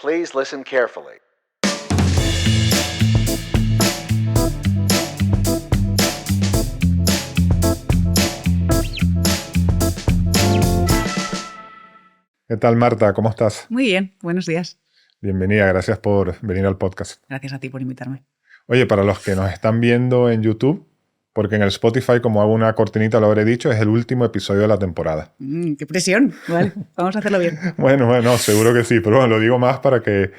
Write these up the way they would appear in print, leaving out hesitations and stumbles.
Please listen carefully. ¿Qué tal, Marta? ¿Cómo estás? Muy bien, buenos días. Bienvenida, gracias por venir al podcast. Gracias a ti por invitarme. Oye, para los que nos están viendo en YouTube, porque en el Spotify, como hago una cortinita, lo habré dicho, es el último episodio de la temporada. ¡Qué presión! Vale, vamos a hacerlo bien. Bueno, seguro que sí, pero bueno, lo digo más para que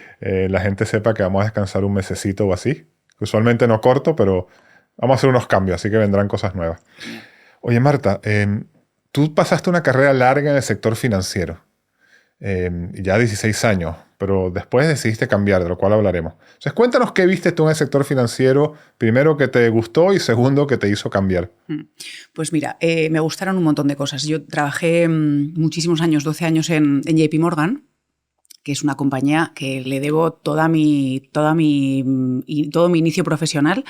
la gente sepa que vamos a descansar un mesecito o así. Usualmente no corto, pero vamos a hacer unos cambios, así que vendrán cosas nuevas. Oye, Marta, tú pasaste una carrera larga en el sector financiero. Ya 16 años, pero después decidiste cambiar, de lo cual hablaremos. Entonces, cuéntanos qué viste tú en el sector financiero, primero que te gustó y segundo que te hizo cambiar. Pues mira, me gustaron un montón de cosas. Yo trabajé muchísimos años, 12 años en JP Morgan, que es una compañía que le debo todo mi inicio profesional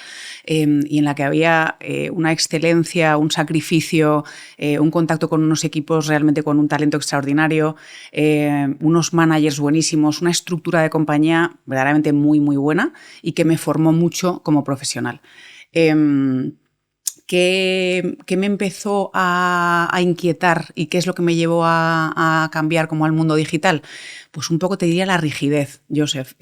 y en la que había una excelencia, un sacrificio, un contacto con unos equipos realmente con un talento extraordinario, unos managers buenísimos, una estructura de compañía verdaderamente muy, muy buena y que me formó mucho como profesional. ¿Qué me empezó a inquietar y qué es lo que me llevó a cambiar como al mundo digital? Pues un poco te diría la rigidez, Joseph.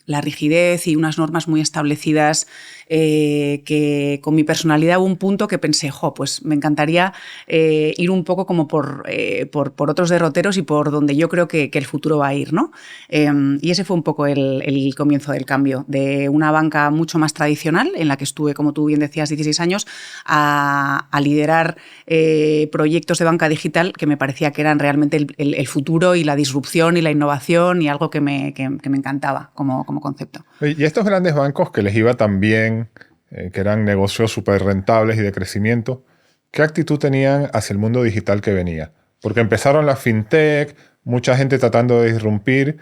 La rigidez y unas normas muy establecidas que con mi personalidad hubo un punto que pensé, pues me encantaría ir un poco como por otros derroteros y por donde yo creo que el futuro va a ir, ¿no? Y ese fue un poco el comienzo del cambio, de una banca mucho más tradicional, en la que estuve, como tú bien decías, 16 años, a liderar proyectos de banca digital que me parecía que eran realmente el futuro y la disrupción y la innovación y algo que me encantaba como concepto. Y estos grandes bancos que les iba tan bien, que eran negocios súper rentables y de crecimiento, ¿qué actitud tenían hacia el mundo digital que venía? Porque empezaron la fintech, mucha gente tratando de disrumpir,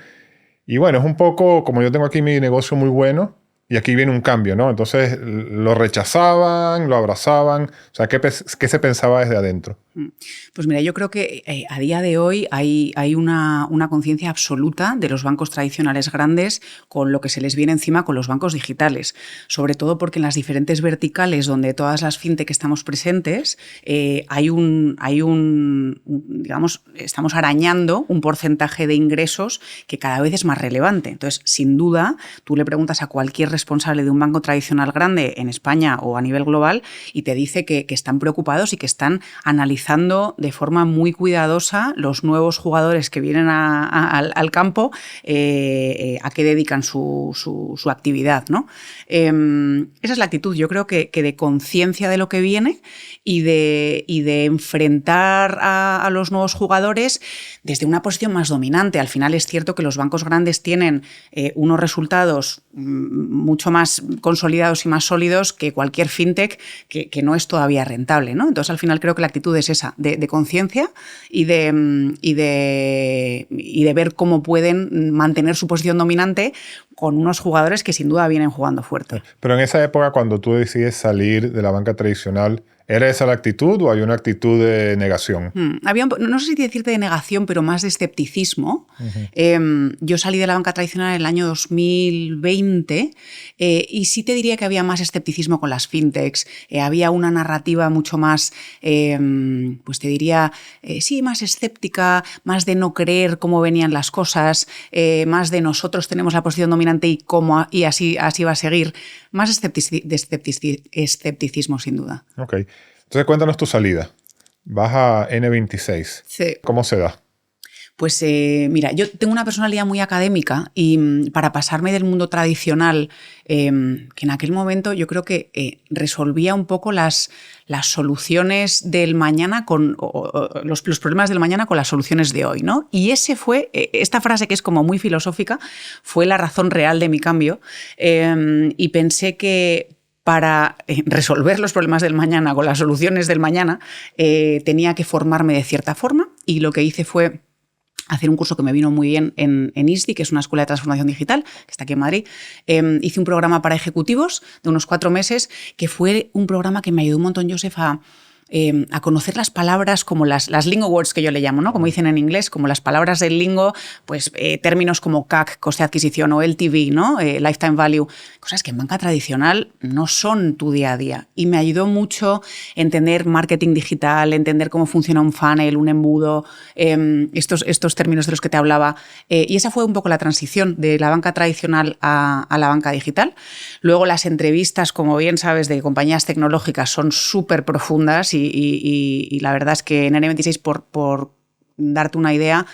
y bueno, es un poco como yo tengo aquí mi negocio muy bueno, y aquí viene un cambio, ¿no? Entonces lo rechazaban, lo abrazaban. O sea, ¿qué se pensaba desde adentro? Pues mira, yo creo que a día de hoy hay una conciencia absoluta de los bancos tradicionales grandes con lo que se les viene encima con los bancos digitales. Sobre todo porque en las diferentes verticales donde todas las fintech estamos presentes, digamos, estamos arañando un porcentaje de ingresos que cada vez es más relevante. Entonces, sin duda, tú le preguntas a cualquier responsable de un banco tradicional grande en España o a nivel global y te dice que están preocupados y que están analizando de forma muy cuidadosa los nuevos jugadores que vienen al campo, a qué dedican su actividad, ¿no? Esa es la actitud, yo creo que de conciencia de lo que viene y de enfrentar a los nuevos jugadores desde una posición más dominante. Al final es cierto que los bancos grandes tienen unos resultados mucho más consolidados y más sólidos que cualquier fintech que no es todavía rentable, ¿no? Entonces, al final creo que la actitud es esa, de conciencia y de ver cómo pueden mantener su posición dominante con unos jugadores que sin duda vienen jugando fuerte. Pero en esa época, cuando tú decides salir de la banca tradicional, ¿era esa la actitud o hay una actitud de negación? Había no sé si decirte de negación, pero más de escepticismo. Yo salí de la banca tradicional en el año 2020 y sí te diría que había más escepticismo con las fintechs. Había una narrativa mucho más, pues te diría, sí, más escéptica, más de no creer cómo venían las cosas, más de nosotros tenemos la posición dominante y así va a seguir. Más escepticismo, sin duda. Ok. Entonces, cuéntanos tu salida. Vas a N26. Sí. ¿Cómo se da? Pues mira, yo tengo una personalidad muy académica y para pasarme del mundo tradicional, que en aquel momento yo creo que resolvía un poco las soluciones del mañana los problemas del mañana con las soluciones de hoy, ¿no? Y esta frase que es como muy filosófica, fue la razón real de mi cambio y pensé que para resolver los problemas del mañana con las soluciones del mañana tenía que formarme de cierta forma y lo que hice fue hacer un curso que me vino muy bien en ISDI, que es una escuela de transformación digital, que está aquí en Madrid. Hice un programa para ejecutivos de unos 4 meses, que fue un programa que me ayudó un montón, Joseph, a conocer las palabras como las lingo words que yo le llamo, ¿no? Como dicen en inglés, como las palabras del lingo, pues términos como CAC, coste de adquisición, o LTV, ¿no? Lifetime value, cosas que en banca tradicional no son tu día a día. Y me ayudó mucho entender marketing digital, entender cómo funciona un funnel, un embudo, estos términos de los que te hablaba. Y esa fue un poco la transición de la banca tradicional a la banca digital. Luego las entrevistas, como bien sabes, de compañías tecnológicas son súper profundas y la verdad es que en N26, por darte una idea,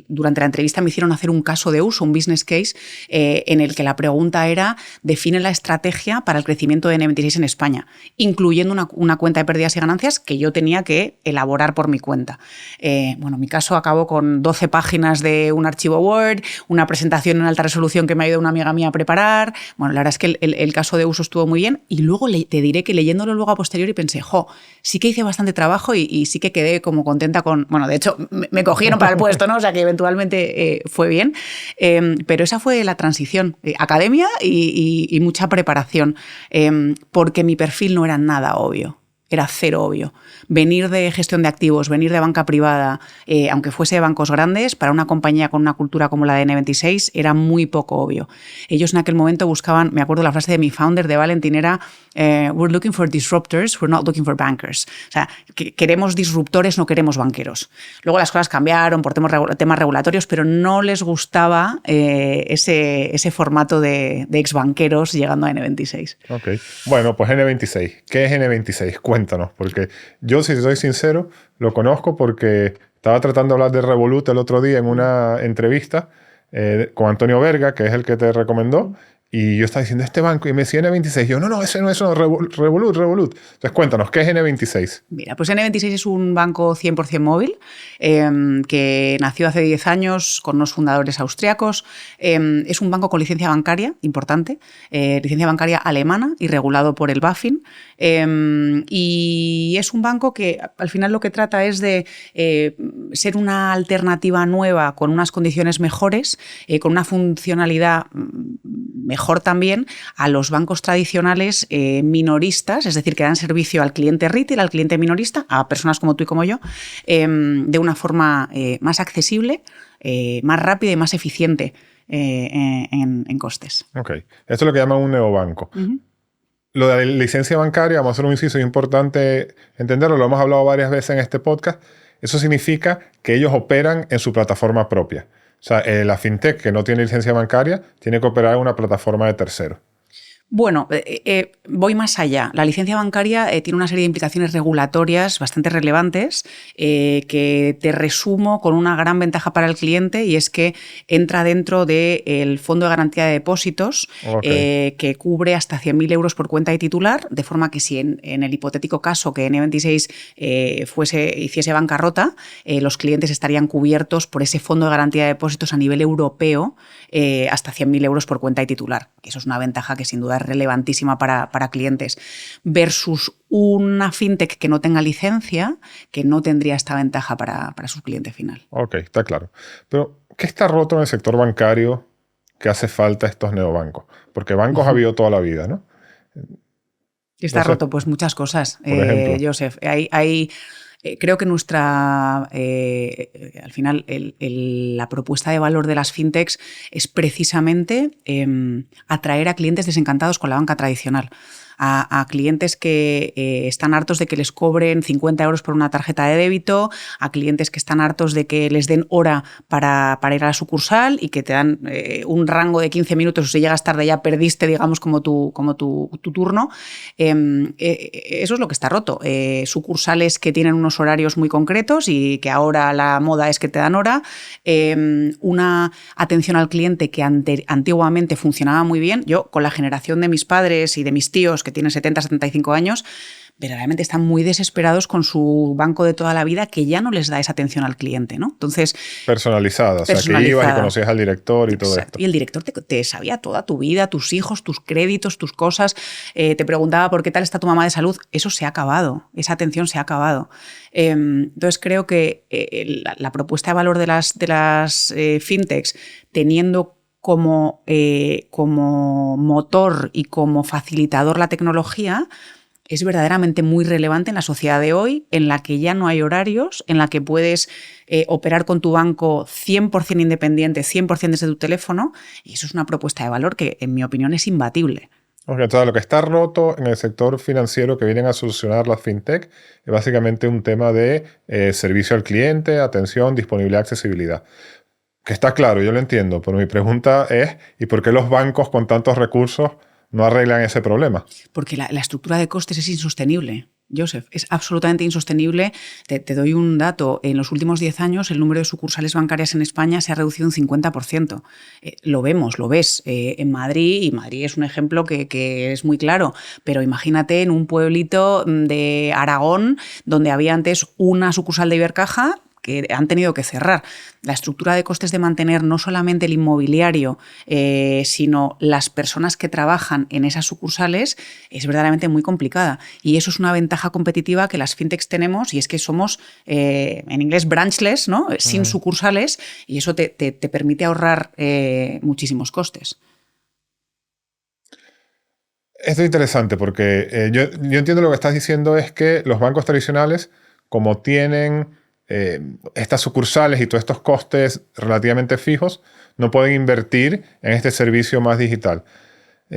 durante la entrevista me hicieron hacer un caso de uso, un business case, en el que la pregunta era: define la estrategia para el crecimiento de N26 en España, incluyendo una cuenta de pérdidas y ganancias que yo tenía que elaborar por mi cuenta. Bueno, mi caso acabó con 12 páginas de un archivo Word, una presentación en alta resolución que me ha ayudado una amiga mía a preparar. Bueno, la verdad es que el caso de uso estuvo muy bien, y luego te diré que leyéndolo luego a posteriori pensé, sí que hice bastante trabajo y sí que quedé como contenta con... Bueno, de hecho, me cogieron para el puesto, ¿no? O sea, que eventualmente fue bien. Pero esa fue la transición. Academia y mucha preparación. Porque mi perfil no era nada obvio. Era cero obvio. Venir de gestión de activos, venir de banca privada, aunque fuese de bancos grandes, para una compañía con una cultura como la de N26 era muy poco obvio. Ellos en aquel momento buscaban, me acuerdo la frase de mi founder de Valentín era: we're looking for disruptors, we're not looking for bankers. O sea, queremos disruptores, no queremos banqueros. Luego las cosas cambiaron por temas regulatorios, pero no les gustaba ese formato de ex banqueros llegando a N26. Ok. Bueno, pues N26. ¿Qué es N26? Cuéntanos, porque yo, si soy sincero, lo conozco porque estaba tratando de hablar de Revolut el otro día en una entrevista con Antonio Verga, que es el que te recomendó, y yo estaba diciendo este banco, y me decía N26. Yo, no, ese no es Revolut. Entonces, cuéntanos, ¿qué es N26? Mira, pues N26 es un banco 100% móvil que nació hace 10 años con unos fundadores austriacos. Es un banco con licencia bancaria importante, licencia bancaria alemana y regulado por el BaFin. Y es un banco que al final lo que trata es de ser una alternativa nueva con unas condiciones mejores, con una funcionalidad mejor también a los bancos tradicionales minoristas, es decir, que dan servicio al cliente retail, al cliente minorista, a personas como tú y como yo, de una forma más accesible, más rápida y más eficiente en costes. Ok. Esto es lo que llaman un neobanco. Uh-huh. Lo de la licencia bancaria, vamos a hacer un inciso, es importante entenderlo, lo hemos hablado varias veces en este podcast. Eso significa que ellos operan en su plataforma propia. O sea, la fintech que no tiene licencia bancaria tiene que operar en una plataforma de tercero. Bueno, voy más allá. La licencia bancaria tiene una serie de implicaciones regulatorias bastante relevantes que te resumo con una gran ventaja para el cliente, y es que entra dentro del Fondo de Garantía de Depósitos, okay, que cubre hasta 100.000 euros por cuenta de titular, de forma que si en el hipotético caso que N26 hiciese bancarrota, los clientes estarían cubiertos por ese Fondo de Garantía de Depósitos a nivel europeo hasta 100.000 euros por cuenta de titular, que eso es una ventaja que sin duda es relevantísima para clientes, versus una fintech que no tenga licencia, que no tendría esta ventaja para su cliente final. Ok, está claro. Pero, ¿qué está roto en el sector bancario que hace falta estos neobancos? Porque bancos ha habido toda la vida, ¿no? ¿Qué está roto? Pues muchas cosas, por ejemplo. Joseph. Creo que al final, la propuesta de valor de las fintechs es precisamente atraer a clientes desencantados con la banca tradicional. A clientes que están hartos de que les cobren 50 euros por una tarjeta de débito, a clientes que están hartos de que les den hora para ir a la sucursal y que te dan un rango de 15 minutos, o si llegas tarde ya perdiste, digamos, como tu turno. Eso es lo que está roto. Sucursales que tienen unos horarios muy concretos y que ahora la moda es que te dan hora. Una atención al cliente que antiguamente funcionaba muy bien. Yo, con la generación de mis padres y de mis tíos, que tienen 70, 75 años, verdaderamente están muy desesperados con su banco de toda la vida, que ya no les da esa atención al cliente, ¿no? Entonces, personalizada, o sea, que ibas y conocías al director y todo esto. Y el director te sabía toda tu vida, tus hijos, tus créditos, tus cosas, te preguntaba por qué tal está tu mamá de salud. Eso se ha acabado, esa atención se ha acabado. Entonces, creo que la propuesta de valor de las fintechs, teniendo como motor y como facilitador la tecnología, es verdaderamente muy relevante en la sociedad de hoy, en la que ya no hay horarios, en la que puedes operar con tu banco 100% independiente, 100% desde tu teléfono, y eso es una propuesta de valor que, en mi opinión, es imbatible. Entonces, lo que está roto en el sector financiero que vienen a solucionar las fintech es básicamente un tema de servicio al cliente, atención, disponibilidad, accesibilidad. Que está claro, yo lo entiendo, pero mi pregunta es, ¿y por qué los bancos con tantos recursos no arreglan ese problema? Porque la estructura de costes es insostenible, Joseph, es absolutamente insostenible. Te doy un dato. En los últimos 10 años el número de sucursales bancarias en España se ha reducido un 50%. Lo vemos, lo ves en Madrid, y Madrid es un ejemplo que es muy claro, pero imagínate en un pueblito de Aragón donde había antes una sucursal de Ibercaja que han tenido que cerrar. La estructura de costes de mantener no solamente el inmobiliario, sino las personas que trabajan en esas sucursales es verdaderamente muy complicada. Y eso es una ventaja competitiva que las fintechs tenemos, y es que somos, en inglés, branchless, ¿no? Sin sucursales, y eso te permite ahorrar muchísimos costes. Esto es interesante porque yo entiendo lo que estás diciendo es que los bancos tradicionales, como tienen estas sucursales y todos estos costes relativamente fijos, no pueden invertir en este servicio más digital.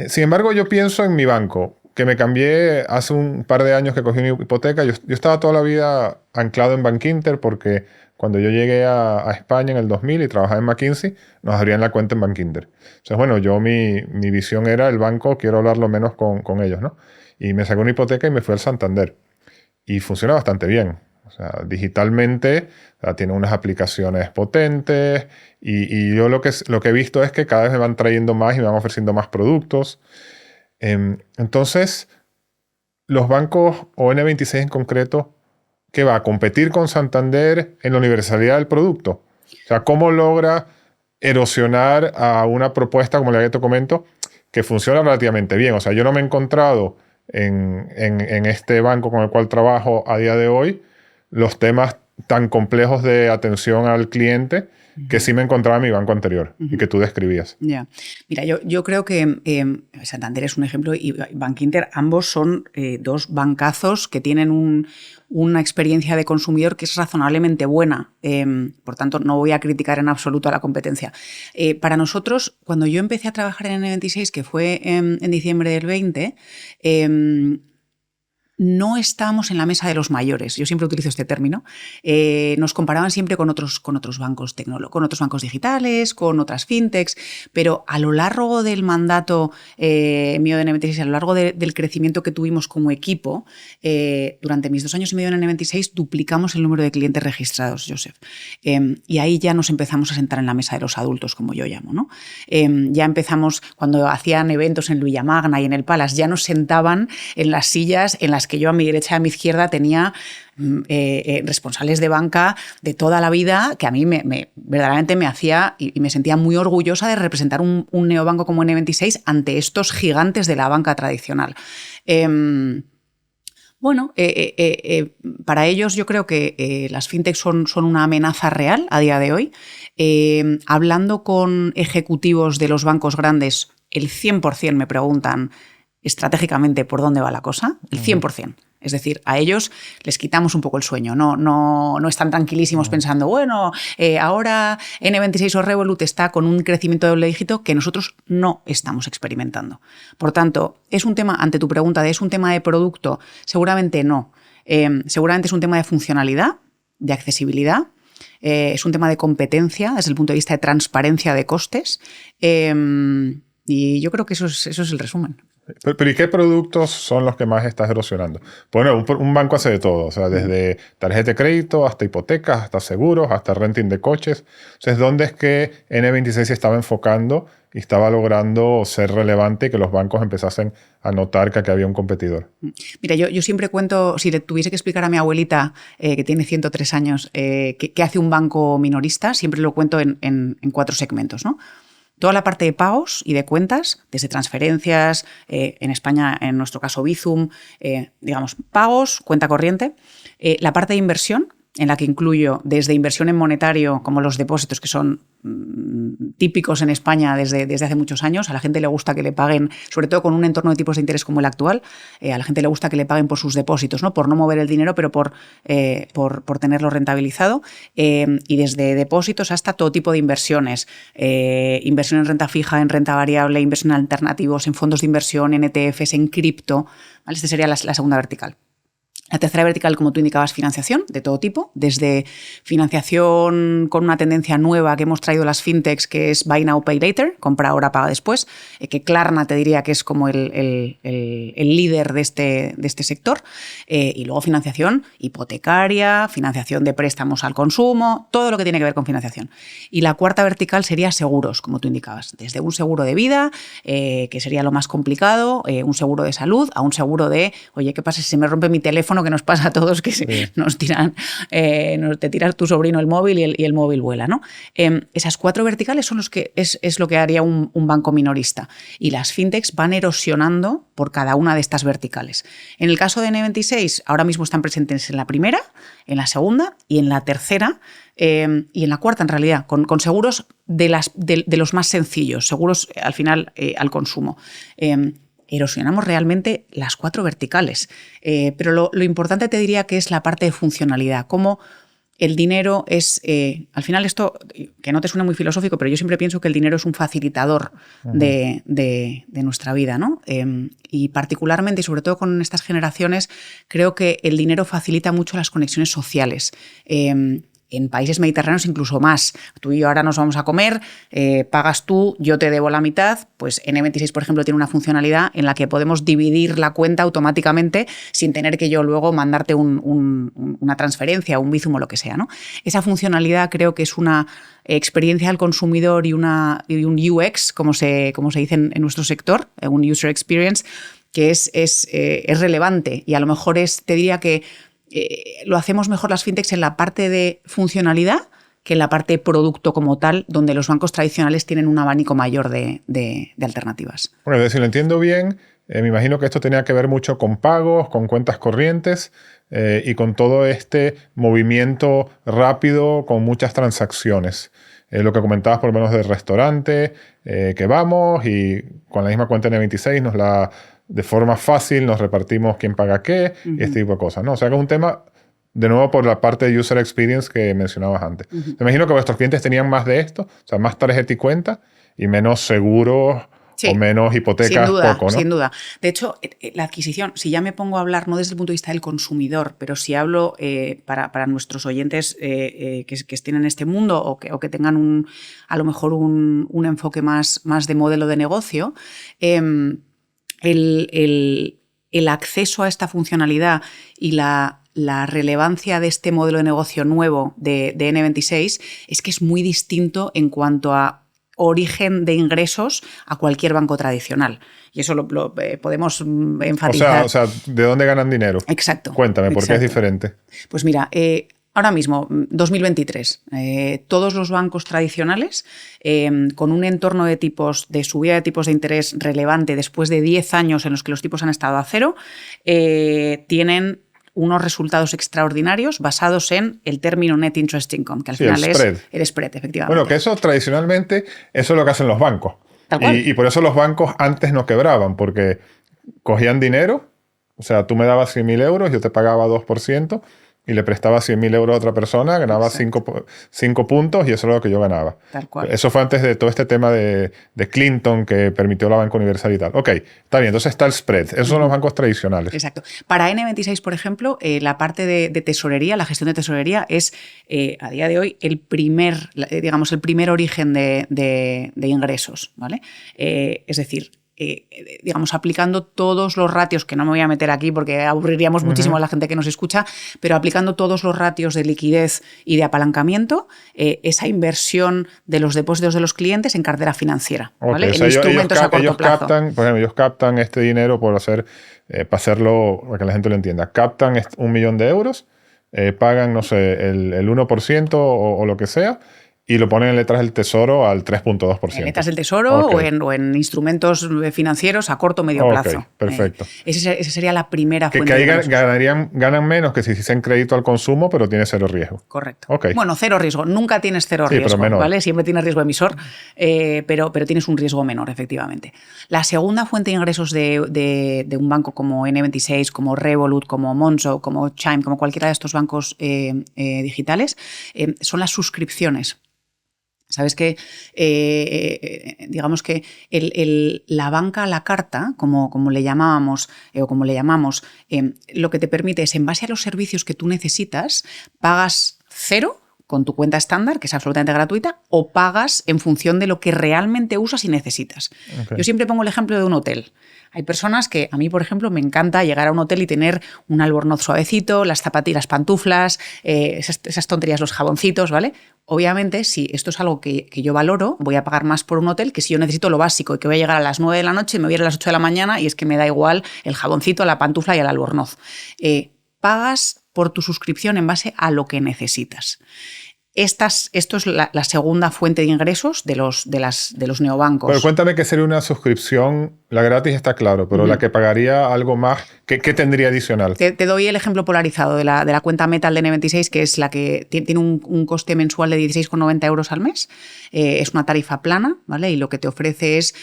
Sin embargo, yo pienso en mi banco, que me cambié hace un par de años que cogí una hipoteca. Yo estaba toda la vida anclado en Bankinter porque cuando yo llegué a España en el 2000 y trabajaba en McKinsey, nos abrían la cuenta en Bankinter. Entonces, bueno, mi visión era el banco, quiero hablar lo menos con ellos, ¿no? Y me saqué una hipoteca y me fui al Santander. Y funciona bastante bien. O sea, digitalmente, o sea, tiene unas aplicaciones potentes y yo lo que he visto es que cada vez me van trayendo más y me van ofreciendo más productos. Entonces, los bancos, o N26 en concreto, ¿qué va a competir con Santander en la universalidad del producto? O sea, ¿cómo logra erosionar a una propuesta como la que te comento que funciona relativamente bien? O sea, yo no me he encontrado en este banco con el cual trabajo a día de hoy los temas tan complejos de atención al cliente que sí me encontraba en mi banco anterior y que tú describías. Ya. Mira, yo creo que Santander es un ejemplo y Bankinter, ambos son dos bancazos que tienen una experiencia de consumidor que es razonablemente buena. Por tanto, no voy a criticar en absoluto a la competencia. Para nosotros, cuando yo empecé a trabajar en N26, que fue en diciembre del 20, no estábamos en la mesa de los mayores. Yo siempre utilizo este término. Nos comparaban siempre con otros bancos con otros bancos digitales, con otras fintechs, pero a lo largo del mandato mío de N26, a lo largo del crecimiento que tuvimos como equipo, durante mis 2 años y medio en N26 duplicamos el número de clientes registrados, Joseph. Y ahí ya nos empezamos a sentar en la mesa de los adultos, como yo llamo, ¿no? Ya empezamos, cuando hacían eventos en Luilla Magna y en el Palace, ya nos sentaban en las sillas en las que yo a mi derecha y a mi izquierda tenía responsables de banca de toda la vida, que a mí verdaderamente me hacía y me sentía muy orgullosa de representar un neobanco como N26 ante estos gigantes de la banca tradicional. Bueno, para ellos yo creo que las fintechs son una amenaza real a día de hoy. Hablando con ejecutivos de los bancos grandes, el 100% me preguntan estratégicamente por dónde va la cosa, el 100%. Es decir, a ellos les quitamos un poco el sueño, no están tranquilísimos pensando, bueno, ahora N26 o Revolut está con un crecimiento de doble dígito que nosotros no estamos experimentando. Por tanto, es un tema, ante tu pregunta, ¿es un tema de producto? Seguramente no. Seguramente es un tema de funcionalidad, de accesibilidad, es un tema de competencia desde el punto de vista de transparencia de costes, y yo creo que eso es el resumen. Pero ¿y qué productos son los que más estás erosionando? Bueno, un banco hace de todo, o sea, desde tarjeta de crédito hasta hipotecas, hasta seguros, hasta renting de coches. Entonces, ¿dónde es que N26 se estaba enfocando y estaba logrando ser relevante y que los bancos empezasen a notar que aquí había un competidor? Mira, yo siempre cuento, si le tuviese que explicar a mi abuelita, que tiene 103 años, qué hace un banco minorista, siempre lo cuento en 4 segmentos, ¿no? Toda la parte de pagos y de cuentas, desde transferencias, en España, en nuestro caso Bizum, digamos, pagos, cuenta corriente. La parte de inversión, en la que incluyo desde inversión en monetario, como los depósitos, que son típicos en España desde hace muchos años. A la gente le gusta que le paguen, sobre todo con un entorno de tipos de interés como el actual, a la gente le gusta que le paguen por sus depósitos, ¿no? Por no mover el dinero, pero por tenerlo rentabilizado. Y desde depósitos hasta todo tipo de inversiones. Inversión en renta fija, en renta variable, inversión en alternativos, en fondos de inversión, en ETFs, en cripto. ¿Vale? Esta sería la segunda vertical. La tercera vertical, como tú indicabas, financiación de todo tipo, desde financiación con una tendencia nueva que hemos traído las fintechs, que es Buy Now, Pay Later, compra ahora, paga después, que Klarna te diría que es como el líder de este sector, y luego financiación hipotecaria, financiación de préstamos al consumo, todo lo que tiene que ver con financiación. Y la cuarta vertical sería seguros, como tú indicabas, desde un seguro de vida, que sería lo más complicado, un seguro de salud, a un seguro de, oye, ¿qué pasa si se me rompe mi teléfono? Que nos pasa a todos, que nos tiran, te tiras tu sobrino el móvil y el móvil vuela, ¿no? Esas cuatro verticales son es lo que haría un banco minorista. Y las fintechs van erosionando por cada una de estas verticales. En el caso de N26, ahora mismo están presentes en la primera, en la segunda y en la tercera, y en la cuarta, en realidad, con seguros de los más sencillos, seguros al final al consumo. Erosionamos realmente las cuatro verticales. Pero lo importante te diría que es la parte de funcionalidad, cómo el dinero es, al final esto, que no te suena muy filosófico, pero yo siempre pienso que el dinero es un facilitador de nuestra vida, ¿no? Y particularmente, y sobre todo con estas generaciones, creo que el dinero facilita mucho las conexiones sociales. En países mediterráneos incluso más. Tú y yo ahora nos vamos a comer, pagas tú, yo te debo la mitad. Pues N26, por ejemplo, tiene una funcionalidad en la que podemos dividir la cuenta automáticamente sin tener que yo luego mandarte una transferencia, un Bizum o lo que sea, ¿no? Esa funcionalidad creo que es una experiencia al consumidor y un UX, como se dice en nuestro sector, un User Experience, que es relevante. Y a lo mejor te diría que lo hacemos mejor las fintechs en la parte de funcionalidad que en la parte de producto como tal, donde los bancos tradicionales tienen un abanico mayor de alternativas. Bueno, si lo entiendo bien, me imagino que esto tenía que ver mucho con pagos, con cuentas corrientes y con todo este movimiento rápido con muchas transacciones. Lo que comentabas por lo menos del restaurante, que vamos y con la misma cuenta N26 de forma fácil nos repartimos quién paga qué y este tipo de cosas, ¿no? O sea que es un tema, de nuevo, por la parte de User Experience que mencionabas antes. Me imagino que vuestros clientes tenían más de esto, o sea, más tarjeta y cuenta y menos seguros. Sí, o menos hipotecas, sin duda, poco, ¿no? Sin duda. De hecho, la adquisición, si ya me pongo a hablar no desde el punto de vista del consumidor, pero si hablo para nuestros oyentes que estén en este mundo o que tengan a lo mejor un enfoque más de modelo de negocio, el acceso a esta funcionalidad y la relevancia de este modelo de negocio nuevo de N26 es que es muy distinto en cuanto a origen de ingresos a cualquier banco tradicional. Y eso lo podemos enfatizar. O sea, ¿de dónde ganan dinero? Exacto. Cuéntame, ¿por qué es diferente? Pues mira, ahora mismo, 2023, todos los bancos tradicionales, con un entorno de subida de tipos de interés relevante después de 10 años en los que los tipos han estado a cero, tienen unos resultados extraordinarios basados en el término net interest income, que al final es el spread, efectivamente. Bueno, que eso tradicionalmente, eso es lo que hacen los bancos. Y por eso los bancos antes no quebraban, porque cogían dinero, o sea, tú me dabas 100.000 euros, yo te pagaba 2%, y le prestaba 100.000 euros a otra persona, ganaba 5 puntos y eso era lo que yo ganaba. Tal cual. Eso fue antes de todo este tema de Clinton que permitió la banca universal y tal. Ok, está bien, entonces está el spread. Esos son los bancos tradicionales. Exacto. Para N26, por ejemplo, la parte de tesorería, la gestión de tesorería es a día de hoy el primer origen de ingresos, ¿vale? Es decir, aplicando todos los ratios, que no me voy a meter aquí porque aburriríamos muchísimo a la gente que nos escucha, pero aplicando todos los ratios de liquidez y de apalancamiento, esa inversión de los depósitos de los clientes en cartera financiera, ¿vale? O sea, instrumentos a corto plazo. Por ejemplo, ellos captan este dinero para hacerlo, para que la gente lo entienda. Captan 1 millón de euros, pagan, no sé, el 1% o lo que sea, y lo ponen en letras del tesoro al 3.2%. En letras del tesoro o en instrumentos financieros a corto o medio plazo. Perfecto. Esa sería la primera fuente que ahí de ingresos. ganan menos que si hicieran crédito al consumo, pero tiene cero riesgo. Correcto. Okay. Bueno, cero riesgo. Nunca tienes cero riesgo, pero menor. ¿vale? Siempre tienes riesgo emisor, pero tienes un riesgo menor, efectivamente. La segunda fuente de ingresos de un banco como N26, como Revolut, como Monzo, como Chime, como cualquiera de estos bancos digitales, son las suscripciones. Sabes que, digamos que la banca a la carta, como le llamábamos o como le llamamos, lo que te permite es, en base a los servicios que tú necesitas, pagas cero con tu cuenta estándar, que es absolutamente gratuita, o pagas en función de lo que realmente usas y necesitas. Yo siempre pongo el ejemplo de un hotel. Hay personas que, a mí, por ejemplo, me encanta llegar a un hotel y tener un albornoz suavecito, las zapatillas, las pantuflas, esas tonterías, los jaboncitos, ¿vale? Obviamente, si esto es algo que yo valoro, voy a pagar más por un hotel que si yo necesito lo básico y que voy a llegar a las 9 de la noche y me voy a ir a las 8 de la mañana y es que me da igual el jaboncito, la pantufla y el albornoz. Pagas por tu suscripción en base a lo que necesitas. Esto es la segunda fuente de ingresos de los neobancos. Pero cuéntame qué sería una suscripción. La gratis está claro, pero la que pagaría algo más, ¿qué tendría adicional? Te doy el ejemplo polarizado de la cuenta Metal de N26, que es la que tiene un coste mensual de 16,90 euros al mes. Es una tarifa plana, ¿vale? Y lo que te ofrece es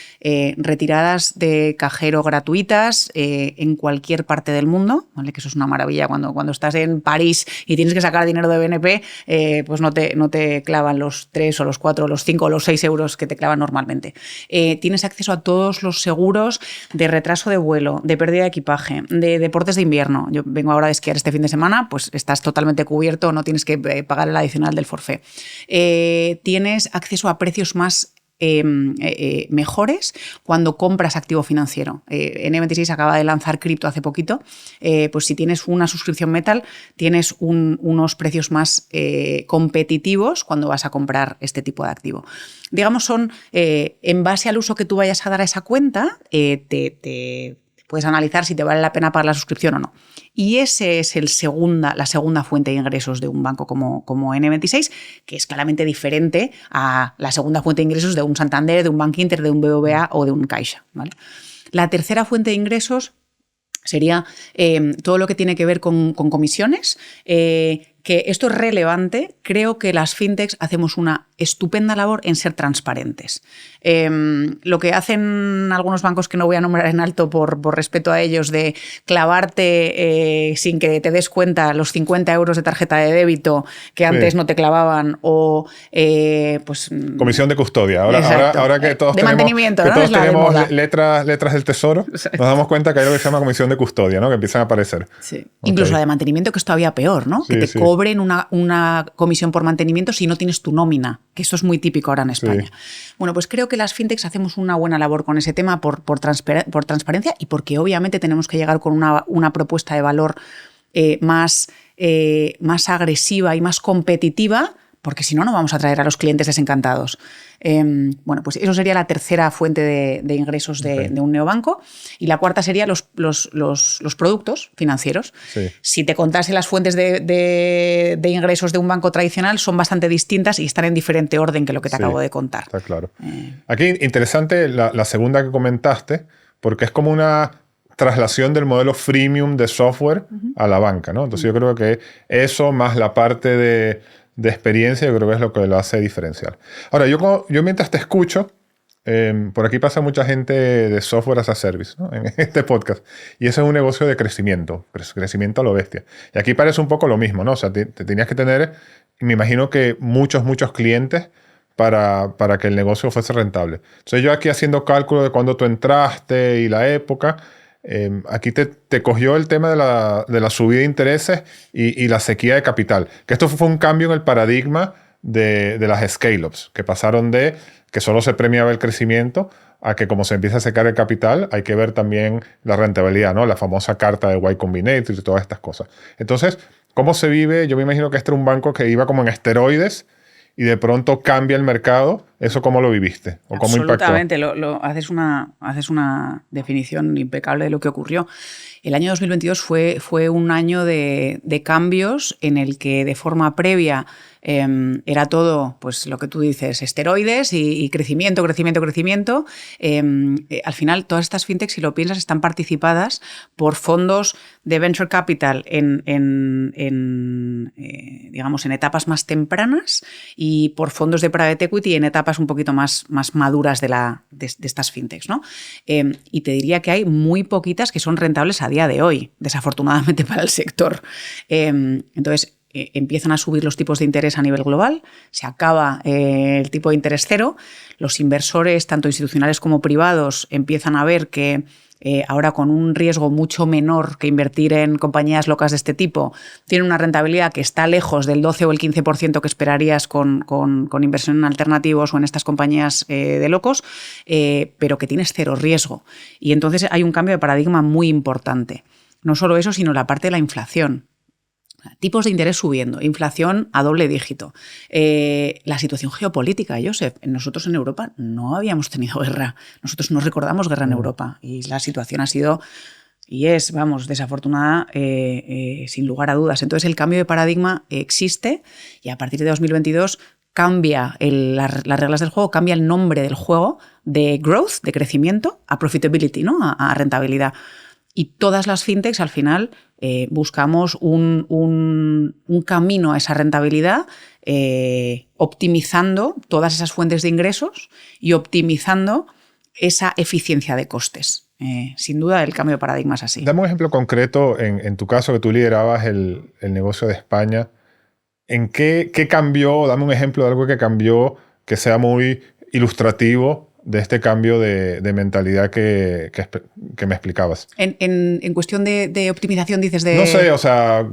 retiradas de cajero gratuitas en cualquier parte del mundo, ¿vale? Que eso es una maravilla. Cuando estás en París y tienes que sacar dinero de BNP, pues no te clavan los 3 o los 4 o los 5 o los 6 euros que te clavan normalmente. Tienes acceso a todos los seguros de retraso de vuelo, de pérdida de equipaje, de deportes de invierno. Yo vengo ahora de esquiar este fin de semana, pues estás totalmente cubierto, no tienes que pagar el adicional del forfait. Tienes acceso a precios más mejores cuando compras activo financiero. N26 acaba de lanzar cripto hace poquito, pues si tienes una suscripción Metal tienes unos precios más competitivos cuando vas a comprar este tipo de activo. Digamos, son en base al uso que tú vayas a dar a esa cuenta, te puedes analizar si te vale la pena pagar la suscripción o no. Y ese es la segunda fuente de ingresos de un banco como N26, que es claramente diferente a la segunda fuente de ingresos de un Santander, de un Bankinter, de un BBVA o de un Caixa, ¿vale? La tercera fuente de ingresos sería todo lo que tiene que ver con comisiones, que esto es relevante. Creo que las fintechs hacemos una estupenda labor en ser transparentes. Lo que hacen algunos bancos, que no voy a nombrar en alto por respeto a ellos, de clavarte sin que te des cuenta los 50 euros de tarjeta de débito que antes no te clavaban, o pues comisión de custodia. Ahora que todos de tenemos, mantenimiento, que ¿no? todos Es la tenemos de moda. letras del tesoro, nos damos cuenta que hay algo que se llama comisión de custodia, ¿no? Que empiezan a aparecer. Sí. Okay. Incluso la de mantenimiento, que es todavía peor, ¿no? Sí, que te cobren una comisión por mantenimiento si no tienes tu nómina, que esto es muy típico ahora en España. Sí. Bueno, pues creo que las fintechs hacemos una buena labor con ese tema por transparencia y porque obviamente tenemos que llegar con una propuesta de valor más agresiva y más competitiva, porque si no, no vamos a traer a los clientes desencantados. Bueno, pues eso sería la tercera fuente de ingresos de un neobanco. Y la cuarta sería los productos financieros. Sí. Si te contase las fuentes de ingresos de un banco tradicional, son bastante distintas y están en diferente orden que lo que te acabo de contar. Está claro. Aquí, interesante la segunda que comentaste, porque es como una traslación del modelo freemium de software a la banca, ¿no? Entonces yo creo que eso más la parte de experiencia, yo creo que es lo que lo hace diferencial. Ahora, yo mientras te escucho, por aquí pasa mucha gente de software as a service, ¿no? En este podcast, y ese es un negocio de crecimiento a lo bestia. Y aquí parece un poco lo mismo, ¿no? O sea, te tenías que tener, me imagino que muchos clientes para que el negocio fuese rentable. Entonces yo aquí haciendo cálculo de cuándo tú entraste y la época, aquí te cogió el tema de la subida de intereses y la sequía de capital. Que esto fue un cambio en el paradigma de las scale-ups, que pasaron de que solo se premiaba el crecimiento a que como se empieza a secar el capital, hay que ver también la rentabilidad, ¿no? La famosa carta de Y Combinator y todas estas cosas. Entonces, ¿cómo se vive? Yo me imagino que este era un banco que iba como en esteroides y de pronto cambia el mercado. ¿Eso cómo lo viviste? ¿O cómo impactó? Absolutamente. Haces una definición impecable de lo que ocurrió. El año 2022 fue un año de cambios en el que de forma previa era todo, pues lo que tú dices, esteroides y crecimiento. Al final, todas estas fintechs, si lo piensas, están participadas por fondos de venture capital digamos, en etapas más tempranas y por fondos de private equity en etapas un poquito más maduras de estas fintechs, ¿no? Y te diría que hay muy poquitas que son rentables a día de hoy, desafortunadamente para el sector. Entonces, empiezan a subir los tipos de interés a nivel global, se acaba el tipo de interés cero, los inversores, tanto institucionales como privados, empiezan a ver que ahora con un riesgo mucho menor que invertir en compañías locas de este tipo, tiene una rentabilidad que está lejos del 12 o el 15% que esperarías con inversión en alternativos o en estas compañías de locos, pero que tienes cero riesgo. Y entonces hay un cambio de paradigma muy importante. No solo eso, sino la parte de la inflación. Tipos de interés subiendo, inflación a doble dígito. La situación geopolítica, Josep. Nosotros en Europa no habíamos tenido guerra. Nosotros no recordamos guerra en Europa. Y la situación ha sido y es, vamos, desafortunada sin lugar a dudas. Entonces el cambio de paradigma existe y a partir de 2022 cambia las reglas del juego, cambia el nombre del juego de growth, de crecimiento, a profitability, ¿no? a rentabilidad. Y todas las fintechs al final buscamos un camino a esa rentabilidad optimizando todas esas fuentes de ingresos y optimizando esa eficiencia de costes. Sin duda el cambio de paradigma es así. Dame un ejemplo concreto en tu caso que tú liderabas el negocio de España. ¿En qué cambió? Dame un ejemplo de algo que cambió que sea muy ilustrativo de este cambio de mentalidad que me explicabas. En cuestión de optimización, dices de... No sé, o sea,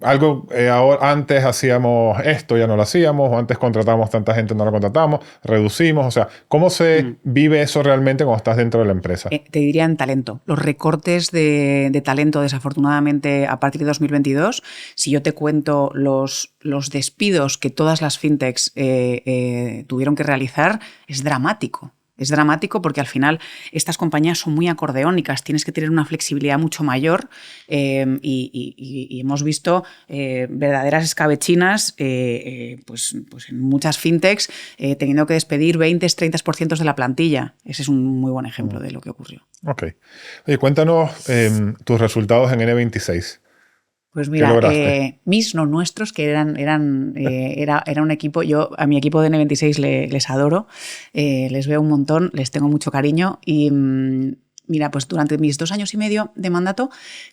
algo ahora, antes hacíamos esto, ya no lo hacíamos, o antes contratábamos tanta gente, no lo contratábamos, reducimos, o sea, ¿cómo se vive eso realmente cuando estás dentro de la empresa? Te diría en talento. Los recortes de talento, desafortunadamente, a partir de 2022, si yo te cuento los despidos que todas las fintechs tuvieron que realizar, es dramático. Es dramático porque al final estas compañías son muy acordeónicas, tienes que tener una flexibilidad mucho mayor y hemos visto verdaderas escabechinas pues en muchas fintechs teniendo que despedir 20-30% de la plantilla. Ese es un muy buen ejemplo de lo que ocurrió. Ok. Oye, cuéntanos tus resultados en N26. Pues mira, nuestros, que era un equipo, yo a mi equipo de N26 les adoro, les veo un montón, les tengo mucho cariño y mira, pues durante mis 2 años y medio de mandato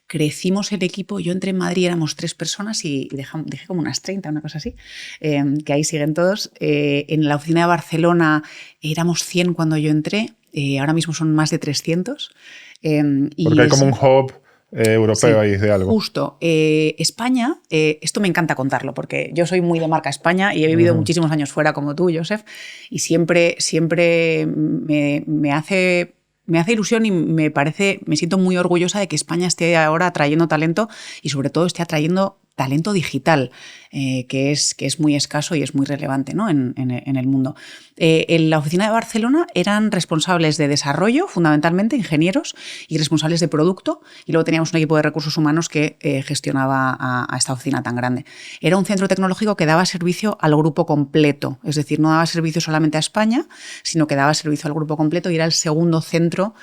crecimos el equipo, yo entré en Madrid, éramos 3 personas y dejé como unas 30, una cosa así, que ahí siguen todos. En la oficina de Barcelona éramos 100 cuando yo entré, ahora mismo son más de 300. Porque hay como un hub europeo ahí de algo. Justo. España, esto me encanta contarlo porque yo soy muy de marca España y he vivido muchísimos años fuera como tú, Josep, y siempre me hace ilusión y me siento muy orgullosa de que España esté ahora atrayendo talento y sobre todo esté atrayendo talento digital, que es muy escaso y es muy relevante, ¿no? en el mundo. En la oficina de Barcelona eran responsables de desarrollo, fundamentalmente ingenieros, y responsables de producto, y luego teníamos un equipo de recursos humanos que gestionaba a esta oficina tan grande. Era un centro tecnológico que daba servicio al grupo completo, es decir, no daba servicio solamente a España, sino que daba servicio al grupo completo y era el segundo centro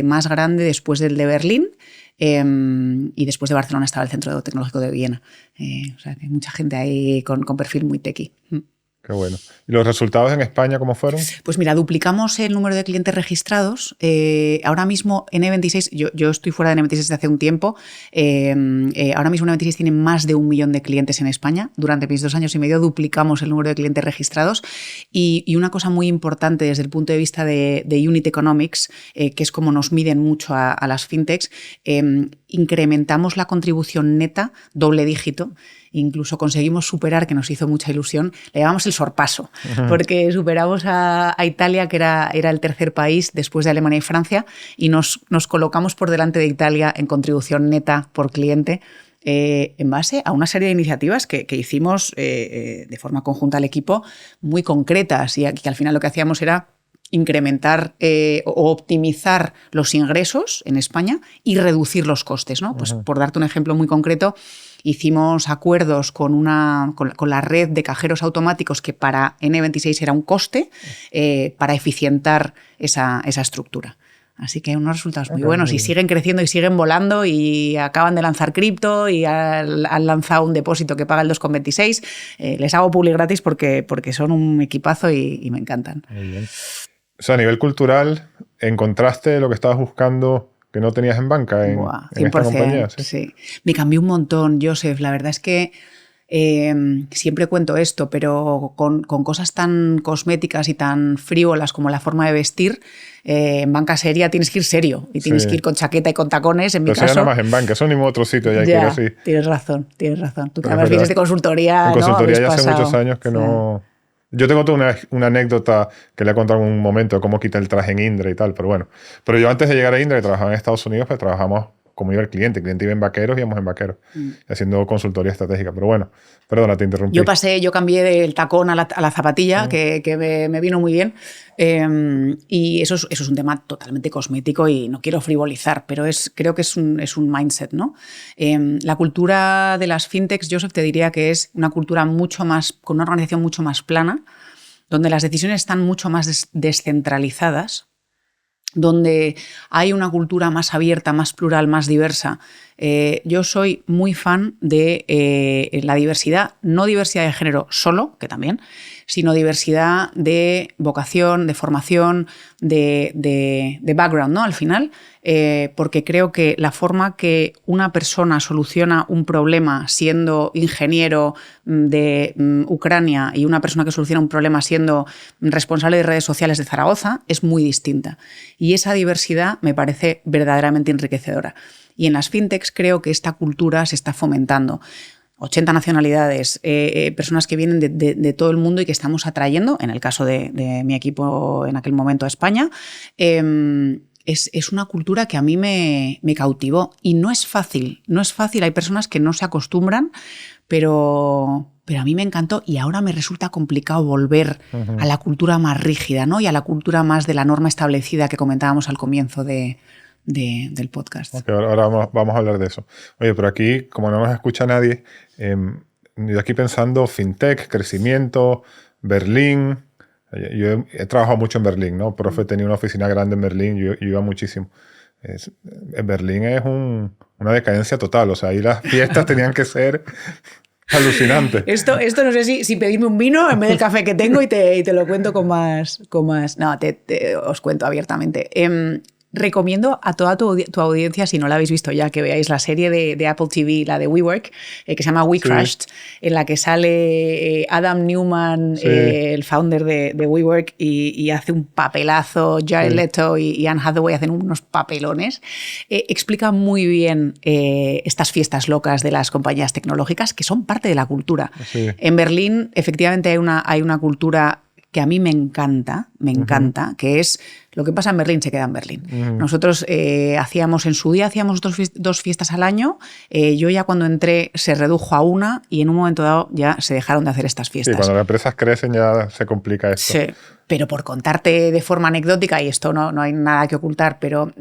más grande después del de Berlín. Y después de Barcelona estaba el Centro Tecnológico de Viena. O sea, que hay mucha gente ahí con perfil muy techy. Qué bueno. ¿Y los resultados en España cómo fueron? Pues mira, duplicamos el número de clientes registrados. Ahora mismo N26, yo estoy fuera de N26 desde hace un tiempo, ahora mismo N26 tiene más de 1 millón de clientes en España. Durante mis 2 años y medio duplicamos el número de clientes registrados y una cosa muy importante desde el punto de vista de Unit Economics, que es como nos miden mucho a las fintechs, incrementamos la contribución neta doble dígito. Incluso conseguimos superar, que nos hizo mucha ilusión, le llamamos el sorpaso, porque superamos a Italia, que era el tercer país después de Alemania y Francia, y nos colocamos por delante de Italia en contribución neta por cliente, en base a una serie de iniciativas que hicimos de forma conjunta al equipo, muy concretas, y que al final lo que hacíamos era incrementar o optimizar los ingresos en España y reducir los costes, ¿no? Pues por darte un ejemplo muy concreto, hicimos acuerdos con la red de cajeros automáticos que para N26 era un coste para eficientar esa estructura. Así que hay unos resultados muy buenos y siguen creciendo y siguen volando y acaban de lanzar cripto y han lanzado un depósito que paga el 2,26. Les hago publi gratis porque son un equipazo y me encantan. Muy bien. O sea, a nivel cultural, ¿encontraste lo que estabas buscando que no tenías en banca en esta compañía? Sí. Me cambió un montón, Joseph. La verdad es que siempre cuento esto, pero con cosas tan cosméticas y tan frívolas como la forma de vestir, en banca seria tienes que ir serio y tienes que ir con chaqueta y con tacones. En mi caso, eso era más en banca, eso ni en otro sitio ya hay que ir así. Tienes razón. Tú que además vienes de consultoría. En consultoría ya hace muchos años que no... Yo tengo toda una anécdota que le he contado en un momento de cómo quita el traje en Indra y tal, pero bueno. Pero yo antes de llegar a Indra, que trabajaba en Estados Unidos, pues trabajamos como iba el cliente iba en vaqueros, íbamos en vaqueros, haciendo consultoría estratégica. Pero bueno, perdona, te interrumpí. Yo cambié del tacón a la zapatilla, que me vino muy bien. Y eso es un tema totalmente cosmético y no quiero frivolizar, pero creo que es un mindset, ¿no? La cultura de las fintechs, Joseph, te diría que es una cultura con una organización mucho más plana, donde las decisiones están mucho más descentralizadas, donde hay una cultura más abierta, más plural, más diversa. Yo soy muy fan de la diversidad, no diversidad de género solo, que también, sino diversidad de vocación, de formación, de background, ¿no? Al final, porque creo que la forma que una persona soluciona un problema siendo ingeniero de Ucrania y una persona que soluciona un problema siendo responsable de redes sociales de Zaragoza es muy distinta. Y esa diversidad me parece verdaderamente enriquecedora. Y en las fintechs creo que esta cultura se está fomentando. 80 nacionalidades, personas que vienen de todo el mundo y que estamos atrayendo, en el caso de mi equipo en aquel momento a España, es una cultura que a mí me cautivó. Y no es fácil, hay personas que no se acostumbran, pero a mí me encantó y ahora me resulta complicado volver a la cultura más rígida, ¿no? Y a la cultura más de la norma establecida que comentábamos al comienzo del podcast. Okay, ahora vamos a hablar de eso. Oye, pero aquí, como no nos escucha nadie, yo aquí pensando fintech, crecimiento, Berlín. Yo he trabajado mucho en Berlín, ¿no? Profe tenía una oficina grande en Berlín, yo iba muchísimo. En Berlín es una decadencia total, o sea, ahí las fiestas tenían que ser alucinantes. Esto no sé si pedirme un vino en vez del café que tengo y te lo cuento con más... No, os cuento abiertamente. Recomiendo a toda tu audiencia, si no la habéis visto ya, que veáis la serie de Apple TV, la de WeWork, que se llama We Crashed, en la que sale Adam Newman, el founder de WeWork, y hace un papelazo. Jared Leto y Anne Hathaway hacen unos papelones. Explica muy bien estas fiestas locas de las compañías tecnológicas, que son parte de la cultura. Sí. En Berlín, efectivamente, hay una cultura que a mí me encanta, que es lo que pasa en Berlín se queda en Berlín. Nosotros hacíamos dos fiestas al año. Yo ya cuando entré se redujo a una y en un momento dado ya se dejaron de hacer estas fiestas. Sí, cuando las empresas crecen ya se complica esto. Sí. Pero por contarte de forma anecdótica, y esto no hay nada que ocultar, pero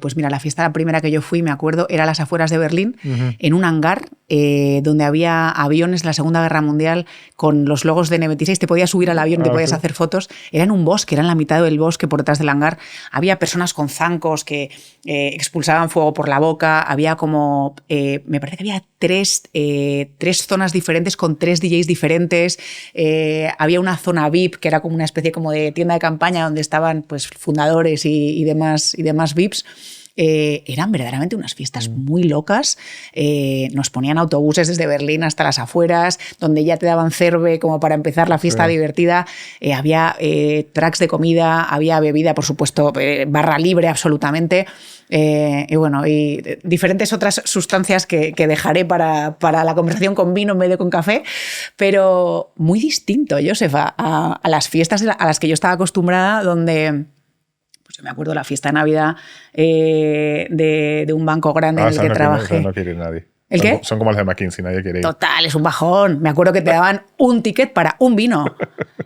pues mira, la fiesta la primera que yo fui, me acuerdo, era a las afueras de Berlín, en un hangar donde había aviones de la Segunda Guerra Mundial con los logos de N26, te podías subir al avión, te podías hacer fotos. Era en un bosque, era en la mitad del bosque por detrás del hangar. Había personas con zancos que expulsaban fuego por la boca, había como, me parece que había tres zonas diferentes con 3 DJs diferentes, había una zona VIP que era como una especie como de tienda de campaña donde estaban pues fundadores y demás VIPs. Eran verdaderamente unas fiestas muy locas. Nos ponían autobuses desde Berlín hasta las afueras, donde ya te daban cerve como para empezar la fiesta divertida. Había tracks de comida, había bebida, por supuesto, barra libre absolutamente. Y bueno, y diferentes otras sustancias que dejaré para la conversación con vino en vez de con café, pero muy distinto, Joseph, a las fiestas a las que yo estaba acostumbrada, donde... Yo me acuerdo de la fiesta de Navidad de un banco grande en el que trabajé. No quiere nadie. ¿El qué? Son como las de McKinsey, nadie quiere ir. Total, es un bajón. Me acuerdo que te daban un ticket para un vino.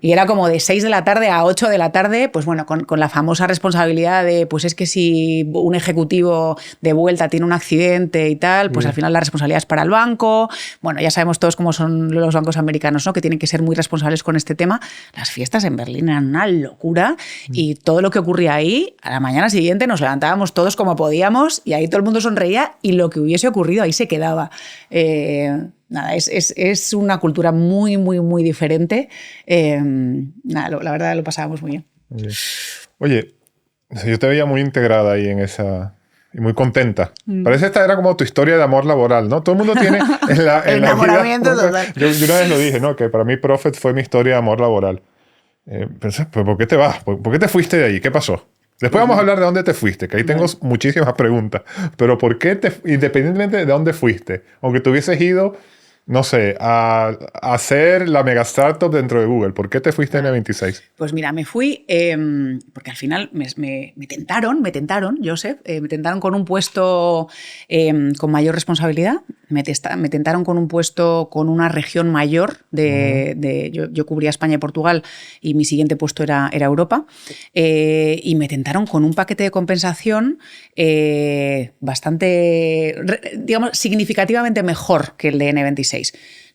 Y era como de 6 de la tarde a 8 de la tarde, pues bueno, con la famosa responsabilidad de, pues es que si un ejecutivo de vuelta tiene un accidente y tal, pues al final la responsabilidad es para el banco. Bueno, ya sabemos todos cómo son los bancos americanos, ¿no? Que tienen que ser muy responsables con este tema. Las fiestas en Berlín eran una locura y todo lo que ocurría ahí, a la mañana siguiente nos levantábamos todos como podíamos y ahí todo el mundo sonreía y lo que hubiese ocurrido ahí se quedaba. Nada, es una cultura muy, muy, muy diferente. Nada, la verdad lo pasábamos muy bien. Oye, yo te veía muy integrada ahí en esa... Y muy contenta. Parece que esta era como tu historia de amor laboral, ¿no? Todo el mundo tiene en la enamoramiento vida, total. Yo una vez lo dije, ¿no? Que para mí Prophet fue mi historia de amor laboral. Pero ¿por qué te vas? ¿Por qué te fuiste de ahí? ¿Qué pasó? Después vamos a hablar de dónde te fuiste, que ahí tengo muchísimas preguntas. Pero ¿por qué, independientemente de dónde fuiste, aunque te hubieses ido, no sé, a hacer la mega startup dentro de Google, ¿por qué te fuiste en N26? Pues mira, me fui porque al final me tentaron, Joseph, me tentaron con un puesto con mayor responsabilidad, me tentaron con un puesto con una región mayor, yo cubría España y Portugal y mi siguiente puesto era Europa, y me tentaron con un paquete de compensación bastante, digamos, significativamente mejor que el de N26.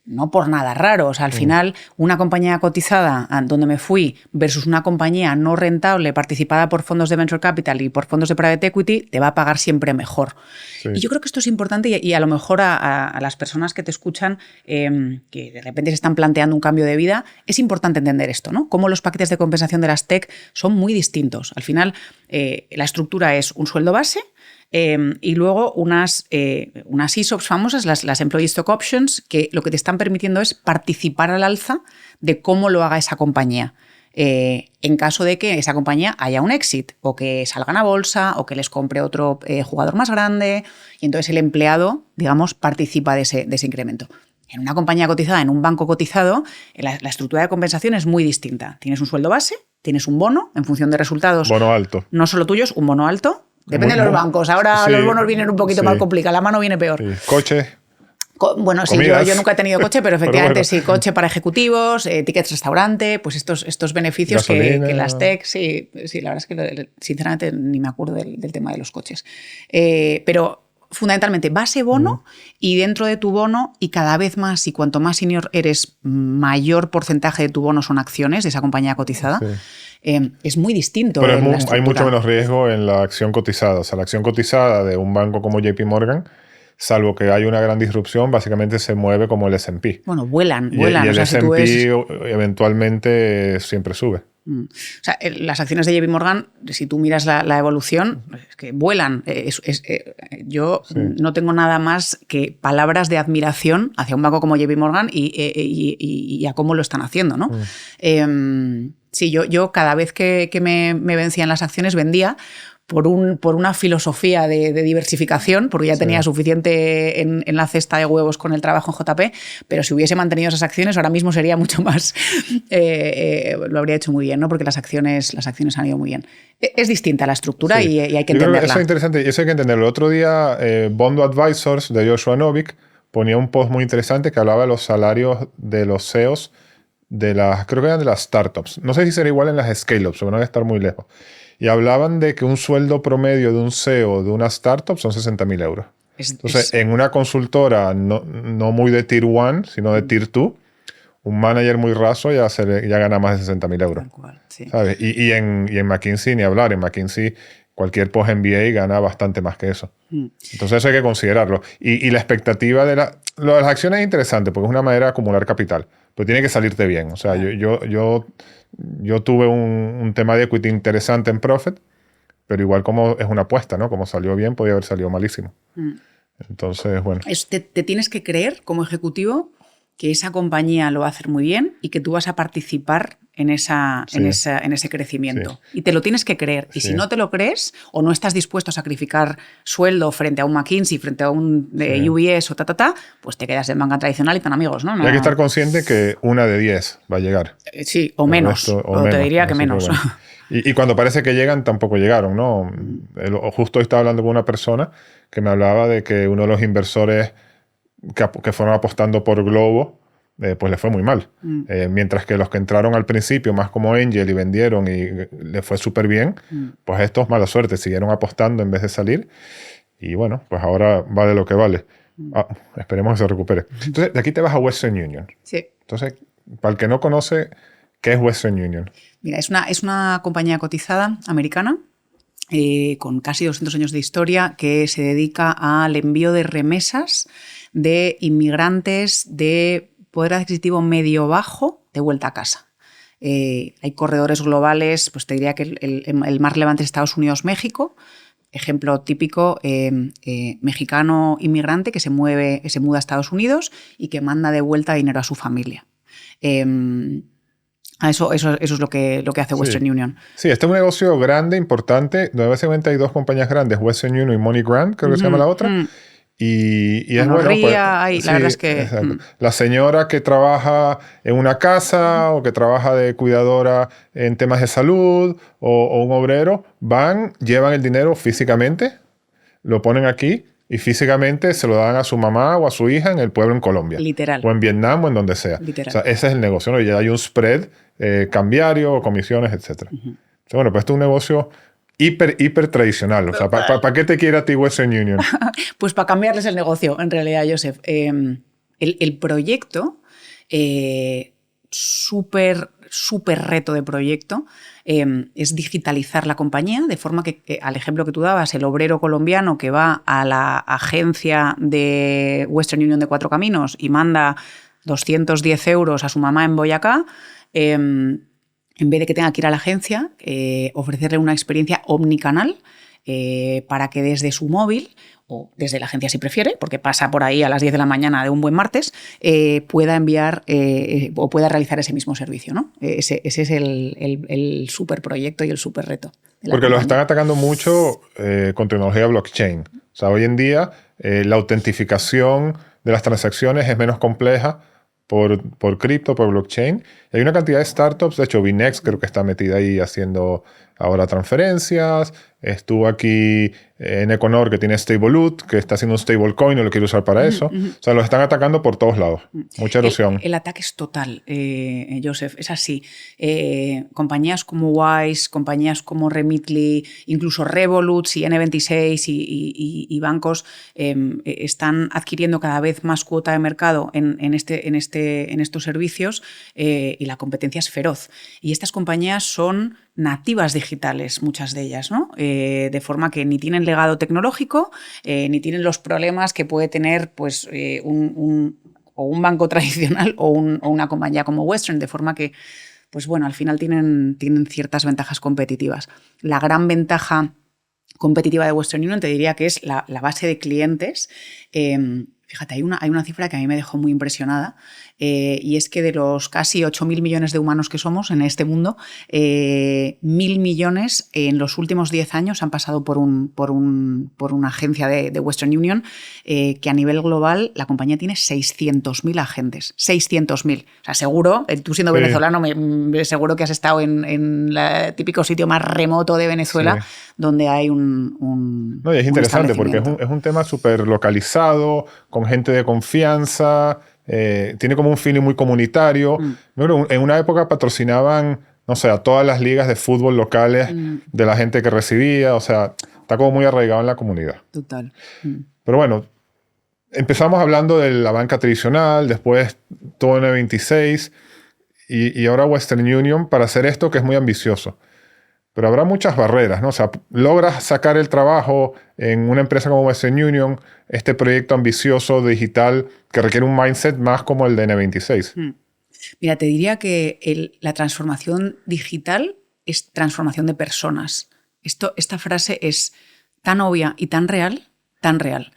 No por nada raro, o sea, al final una compañía cotizada donde me fui versus una compañía no rentable participada por fondos de Venture Capital y por fondos de Private Equity te va a pagar siempre mejor. Sí. Y yo creo que esto es importante y a lo mejor a las personas que te escuchan que de repente se están planteando un cambio de vida, es importante entender esto, ¿no? Cómo los paquetes de compensación de las tech son muy distintos. Al final la estructura es un sueldo base, y luego unas ESOPs famosas, las Employee Stock Options, que lo que te están permitiendo es participar al alza de cómo lo haga esa compañía. En caso de que esa compañía haya un exit o que salgan a bolsa o que les compre otro jugador más grande y entonces el empleado, digamos, participa de ese incremento. En una compañía cotizada, en un banco cotizado, la estructura de compensación es muy distinta. Tienes un sueldo base, tienes un bono en función de resultados. Bono alto. No solo tuyos, un bono alto. Depende de los bancos. Ahora sí, los bonos vienen un poquito más complicados. La mano viene peor. Sí. Coche. Bueno, sí, yo nunca he tenido coche, pero efectivamente sí, coche para ejecutivos, tickets restaurante, pues estos beneficios que las tech, sí, la verdad es que sinceramente ni me acuerdo del tema de los coches. Pero fundamentalmente base bono y dentro de tu bono y cada vez más y cuanto más senior eres, mayor porcentaje de tu bono son acciones de esa compañía cotizada. Sí. Es muy distinto. Pero hay mucho menos riesgo en la acción cotizada. O sea, la acción cotizada de un banco como JP Morgan, salvo que haya una gran disrupción, básicamente se mueve como el S&P. Bueno, vuelan. Y el S&P eventualmente siempre sube. O sea, las acciones de JP Morgan, si tú miras la evolución, es que vuelan. Yo no tengo nada más que palabras de admiración hacia un banco como JP Morgan y a cómo lo están haciendo, ¿no? Sí, yo cada vez que me vencían las acciones vendía por una filosofía de diversificación, porque ya tenía suficiente en la cesta de huevos con el trabajo en JP, pero si hubiese mantenido esas acciones ahora mismo sería mucho más, lo habría hecho muy bien, ¿no? Porque las acciones han ido muy bien. Es distinta la estructura y hay que entenderla. Eso es interesante y eso hay que entenderlo. El otro día Bondo Advisors de Joshua Novik ponía un post muy interesante que hablaba de los salarios de los CEOs creo que eran de las startups. No sé si será igual en las scale-ups, pero no debe estar muy lejos. Y hablaban de que un sueldo promedio de un CEO de una startup son 60.000 euros. Entonces, en una consultora no muy de Tier 1, sino de Tier 2, un manager muy raso ya gana más de 60.000 euros. Sí. ¿Sabes? Y en McKinsey ni hablar. En McKinsey cualquier post-MBA gana bastante más que eso. Entonces eso hay que considerarlo. Y la expectativa lo de las acciones es interesante porque es una manera de acumular capital. Pero tiene que salirte bien. O sea, yo tuve un tema de equity interesante en Prophet, pero igual como es una apuesta, ¿no? Como salió bien, podía haber salido malísimo. Entonces, bueno. Te tienes que creer como ejecutivo que esa compañía lo va a hacer muy bien y que tú vas a participar en ese crecimiento. Sí. Y te lo tienes que creer. Y si no te lo crees o no estás dispuesto a sacrificar sueldo frente a un McKinsey, frente a un UBS o pues te quedas en banca tradicional y tan amigos, ¿no? Y hay que estar consciente que 1 de 10 va a llegar. Sí, o menos. O te diría que menos. Bueno. Y cuando parece que llegan, tampoco llegaron, ¿no? Justo hoy estaba hablando con una persona que me hablaba de que uno de los inversores que fueron apostando por Globo, pues les fue muy mal. Mientras que los que entraron al principio, más como Angel, y vendieron y les fue súper bien, pues estos, mala suerte, siguieron apostando en vez de salir. Y bueno, pues ahora vale lo que vale. Esperemos que se recupere. Entonces, de aquí te vas a Western Union. Sí. Entonces, para el que no conoce, ¿qué es Western Union? Mira, es una compañía cotizada americana con casi 200 años de historia que se dedica al envío de remesas de inmigrantes de poder adquisitivo medio-bajo de vuelta a casa. Hay corredores globales, pues te diría que el más relevante es Estados Unidos-México. Ejemplo típico, mexicano inmigrante que se muda a Estados Unidos y que manda de vuelta dinero a su familia. Eso es lo que hace Western Union. Sí, este es un negocio grande, importante. Básicamente hay dos compañías grandes, Western Union y MoneyGram, creo que se llama la otra. Y es bueno. Pues, la verdad es que... La señora que trabaja en una casa o que trabaja de cuidadora en temas de salud o un obrero, llevan el dinero físicamente, lo ponen aquí y físicamente se lo dan a su mamá o a su hija en el pueblo en Colombia. Literal. O en Vietnam o en donde sea. Literal. O sea, ese es el negocio, ¿no? Y hay un spread cambiario, comisiones, etc. Bueno, pues este es un negocio hiper tradicional. O sea, ¿para qué te quiere a ti Western Union? Pues para cambiarles el negocio, en realidad, Joseph. El proyecto, súper reto de proyecto, es digitalizar la compañía, de forma que, al ejemplo que tú dabas, el obrero colombiano que va a la agencia de Western Union de Cuatro Caminos y manda 210 euros a su mamá en Boyacá, en vez de que tenga que ir a la agencia, ofrecerle una experiencia omnicanal para que desde su móvil, o desde la agencia si prefiere, porque pasa por ahí a las 10 de la mañana de un buen martes, pueda enviar o pueda realizar ese mismo servicio, ¿no? Ese es el súper proyecto y el súper reto. Porque los están atacando mucho con tecnología blockchain. O sea, hoy en día la autentificación de las transacciones es menos compleja por cripto, por blockchain. Y hay una cantidad de startups, de hecho Binex creo que está metida ahí haciendo ahora transferencias. Estuvo aquí en Econor, que tiene Stableut, que está haciendo un stablecoin y lo quiere usar para eso. O sea, los están atacando por todos lados. Mucha erosión. El ataque es total, Joseph, es así. Compañías como Wise, compañías como Remitly, incluso Revolut y N26 y bancos están adquiriendo cada vez más cuota de mercado en estos servicios y la competencia es feroz. Y estas compañías son nativas digitales, muchas de ellas, ¿no? De forma que ni tienen legado tecnológico, ni tienen los problemas que puede tener pues, un banco tradicional o una compañía como Western, de forma que, pues bueno, al final tienen ciertas ventajas competitivas. La gran ventaja competitiva de Western Union te diría que es la base de clientes. Fíjate, hay una cifra que a mí me dejó muy impresionada y es que de los casi 8.000 millones de humanos que somos en este mundo, 1.000 millones en los últimos 10 años han pasado por una agencia de Western Union que a nivel global la compañía tiene 600.000 agentes. 600.000. O sea, seguro, tú siendo venezolano, seguro que has estado en el típico sitio más remoto de Venezuela donde hay un No, y es interesante porque es un tema súper localizado, con gente de confianza, tiene como un feeling muy comunitario. En una época patrocinaban, no sé, a todas las ligas de fútbol locales de la gente que recibía, o sea, está como muy arraigado en la comunidad. Total. Pero bueno, empezamos hablando de la banca tradicional, después todo N26 y ahora Western Union para hacer esto que es muy ambicioso. Pero habrá muchas barreras, ¿no? O sea, logras sacar el trabajo en una empresa como Western Union, este proyecto ambicioso digital que requiere un mindset más como el de N26. Mira, te diría que la transformación digital es transformación de personas. Esta frase es tan obvia y tan real, tan real.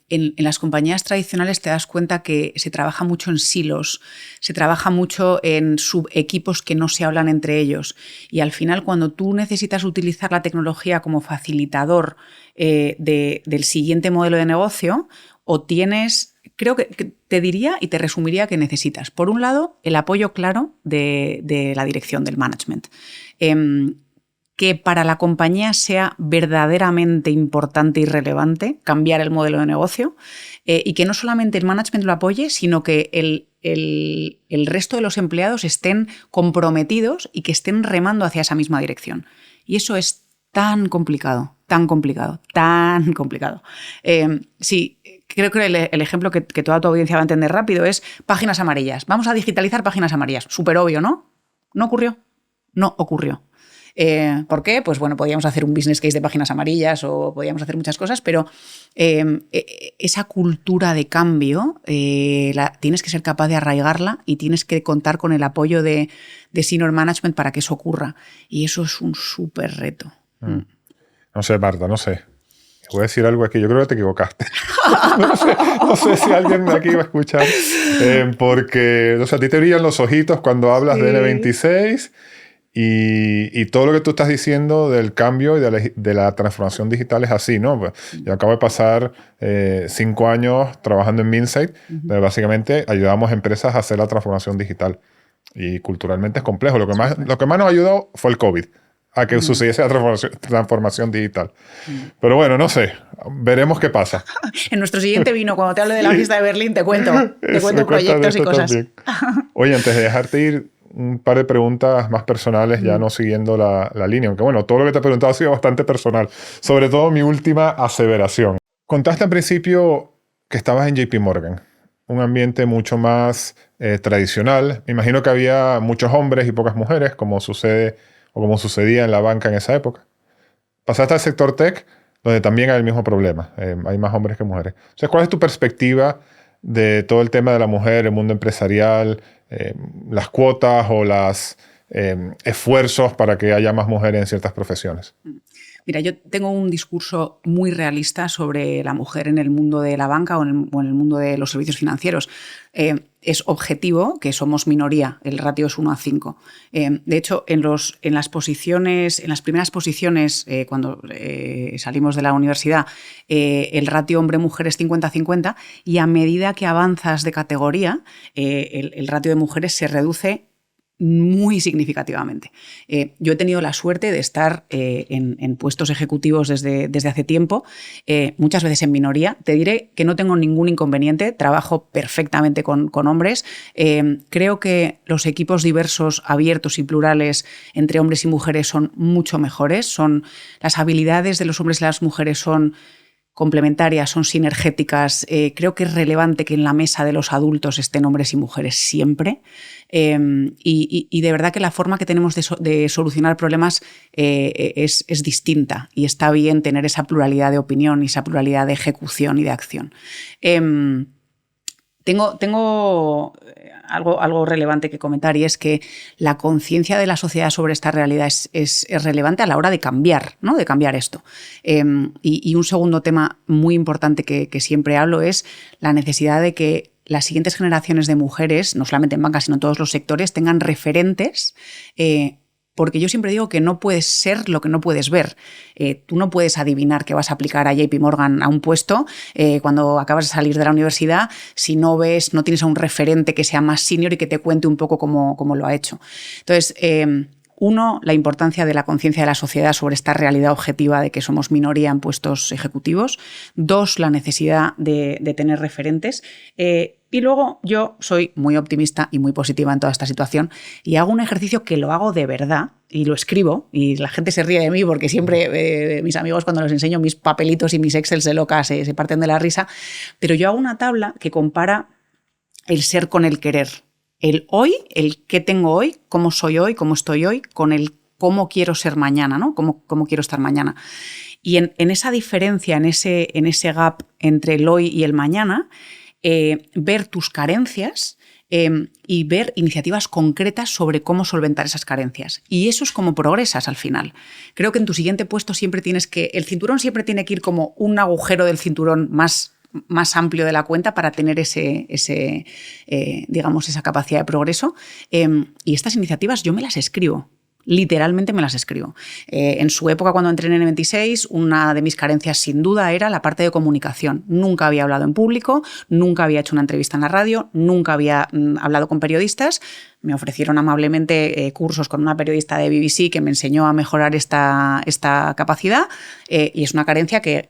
En las compañías tradicionales te das cuenta que se trabaja mucho en silos, se trabaja mucho en subequipos que no se hablan entre ellos y al final cuando tú necesitas utilizar la tecnología como facilitador del siguiente modelo de negocio, o tienes, creo que te diría y te resumiría que necesitas, por un lado, el apoyo claro de la dirección del management. que para la compañía sea verdaderamente importante y relevante cambiar el modelo de negocio, y que no solamente el management lo apoye, sino que el resto de los empleados estén comprometidos y que estén remando hacia esa misma dirección. Y eso es tan complicado, tan complicado, tan complicado. Sí, creo que el ejemplo que toda tu audiencia va a entender rápido es páginas amarillas. Vamos a digitalizar páginas amarillas. Súper obvio, ¿no? ¿No ocurrió? No ocurrió. ¿Por qué? Pues bueno, podíamos hacer un business case de páginas amarillas o podíamos hacer muchas cosas, pero esa cultura de cambio tienes que ser capaz de arraigarla y tienes que contar con el apoyo de senior management para que eso ocurra. Y eso es un súper reto. No sé, Marta, no sé. Voy a decir algo aquí. Yo creo que te equivocaste. No sé si alguien de aquí va a escuchar. Porque, o sea, a ti te brillan los ojitos cuando hablas de N26 y todo lo que tú estás diciendo del cambio y de la transformación digital es así, ¿no? Pues, yo acabo de pasar 5 años trabajando en Minsight, donde básicamente ayudamos a empresas a hacer la transformación digital. Y culturalmente es complejo. Lo que más nos ayudó fue el COVID, a que sucediese la transformación digital. Pero bueno, no sé, veremos qué pasa. En nuestro siguiente vino, cuando te hable de la fiesta de Berlín, te cuento proyectos y cosas. También. Oye, antes de dejarte ir, un par de preguntas más personales, ya no siguiendo la línea, aunque bueno, todo lo que te he preguntado ha sido bastante personal, sobre todo mi última aseveración. Contaste al principio que estabas en JP Morgan, un ambiente mucho más tradicional. Me imagino que había muchos hombres y pocas mujeres, como sucede o como sucedía en la banca en esa época. Pasaste al sector tech, donde también hay el mismo problema. Hay más hombres que mujeres. Entonces, ¿cuál es tu perspectiva de todo el tema de la mujer, el mundo empresarial, las cuotas o los esfuerzos para que haya más mujeres en ciertas profesiones? Mira, yo tengo un discurso muy realista sobre la mujer en el mundo de la banca o en el mundo de los servicios financieros. Es objetivo que somos minoría, el ratio es 1:5. De hecho, en las primeras posiciones, cuando salimos de la universidad, el ratio hombre-mujer es 50-50, y a medida que avanzas de categoría, el ratio de mujeres se reduce muy significativamente. Yo he tenido la suerte de estar en puestos ejecutivos desde hace tiempo, muchas veces en minoría. Te diré que no tengo ningún inconveniente, trabajo perfectamente con hombres. Creo que los equipos diversos, abiertos y plurales entre hombres y mujeres son mucho mejores. Las habilidades de los hombres y las mujeres son complementarias, son sinergéticas. Creo que es relevante que en la mesa de los adultos estén hombres y mujeres siempre. Y de verdad que la forma que tenemos de solucionar problemas es distinta, y está bien tener esa pluralidad de opinión y esa pluralidad de ejecución y de acción. Tengo algo relevante que comentar, y es que la conciencia de la sociedad sobre esta realidad es relevante a la hora de cambiar, ¿no? De cambiar esto. Y un segundo tema muy importante que siempre hablo es la necesidad de que las siguientes generaciones de mujeres, no solamente en banca, sino en todos los sectores, tengan referentes, porque yo siempre digo que no puedes ser lo que no puedes ver. Tú no puedes adivinar que vas a aplicar a JP Morgan a un puesto cuando acabas de salir de la universidad si no tienes a un referente que sea más senior y que te cuente un poco cómo lo ha hecho. Entonces, uno, la importancia de la conciencia de la sociedad sobre esta realidad objetiva de que somos minoría en puestos ejecutivos. Dos, la necesidad de tener referentes. Y luego yo soy muy optimista y muy positiva en toda esta situación, y hago un ejercicio que lo hago de verdad y lo escribo, y la gente se ríe de mí porque siempre mis amigos, cuando les enseño mis papelitos y mis Excel de loca, se parten de la risa, pero yo hago una tabla que compara el ser con el querer. El hoy, el qué tengo hoy, cómo soy hoy, cómo estoy hoy, con el cómo quiero ser mañana, ¿no? Cómo quiero estar mañana. Y en esa diferencia, en ese gap entre el hoy y el mañana, ver tus carencias y ver iniciativas concretas sobre cómo solventar esas carencias. Y eso es como progresas al final. Creo que en tu siguiente puesto el cinturón siempre tiene que ir como un agujero del cinturón más amplio de la cuenta para tener digamos, esa capacidad de progreso. Y estas iniciativas yo me las escribo. Literalmente me las escribo. En su época, cuando entré en N26, una de mis carencias sin duda era la parte de comunicación. Nunca había hablado en público, nunca había hecho una entrevista en la radio, nunca había hablado con periodistas. Me ofrecieron amablemente cursos con una periodista de BBC que me enseñó a mejorar esta capacidad y es una carencia que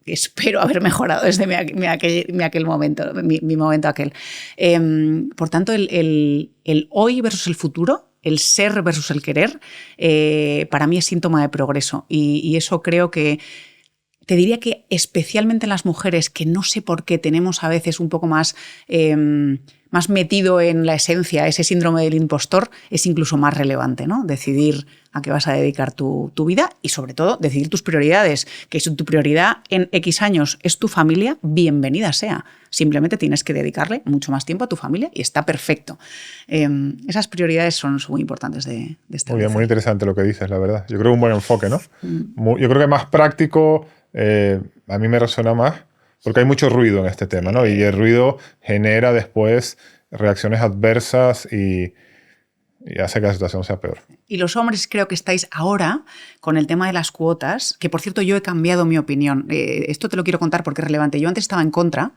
espero haber mejorado desde aquel momento, mi momento aquel. Por tanto, el hoy versus el futuro, el ser versus el querer, para mí es síntoma de progreso. Y eso creo que, te diría que especialmente en las mujeres, que no sé por qué tenemos a veces un poco más metido en la esencia, ese síndrome del impostor, es incluso más relevante, ¿no? Decidir a qué vas a dedicar tu vida y, sobre todo, decidir tus prioridades. Que si tu prioridad en X años es tu familia, bienvenida sea. Simplemente tienes que dedicarle mucho más tiempo a tu familia y está perfecto. Esas prioridades son muy importantes de establecer. Muy bien, muy interesante lo que dices, la verdad. Yo creo que un buen enfoque, ¿no? Yo creo que más práctico, a mí me resuena más, porque hay mucho ruido en este tema, ¿no? Y el ruido genera después reacciones adversas y hace que la situación sea peor. Y los hombres creo que estáis ahora con el tema de las cuotas, que por cierto yo he cambiado mi opinión. Esto te lo quiero contar porque es relevante. Yo antes estaba en contra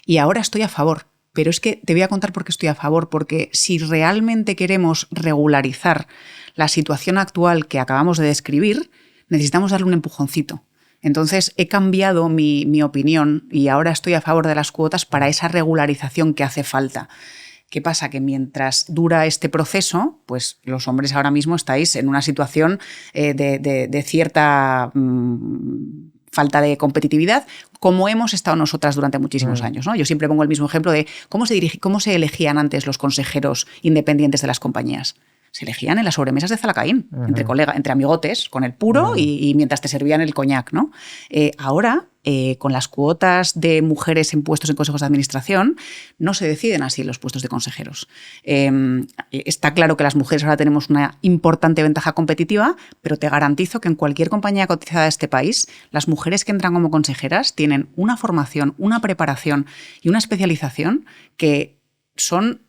y ahora estoy a favor. Pero es que te voy a contar por qué estoy a favor, porque si realmente queremos regularizar la situación actual que acabamos de describir, necesitamos darle un empujoncito. Entonces he cambiado mi opinión y ahora estoy a favor de las cuotas para esa regularización que hace falta. ¿Qué pasa? Que mientras dura este proceso, pues los hombres ahora mismo estáis en una situación de cierta falta de competitividad, como hemos estado nosotras durante muchísimos años, ¿no? Yo siempre pongo el mismo ejemplo de cómo se elegían antes los consejeros independientes de las compañías. Se elegían en las sobremesas de Zalacaín, entre amigotes, con el puro y mientras te servían el coñac, ¿no? Ahora, con las cuotas de mujeres en puestos en consejos de administración, no se deciden así los puestos de consejeros. Está claro que las mujeres ahora tenemos una importante ventaja competitiva, pero te garantizo que en cualquier compañía cotizada de este país, las mujeres que entran como consejeras tienen una formación, una preparación y una especialización que son,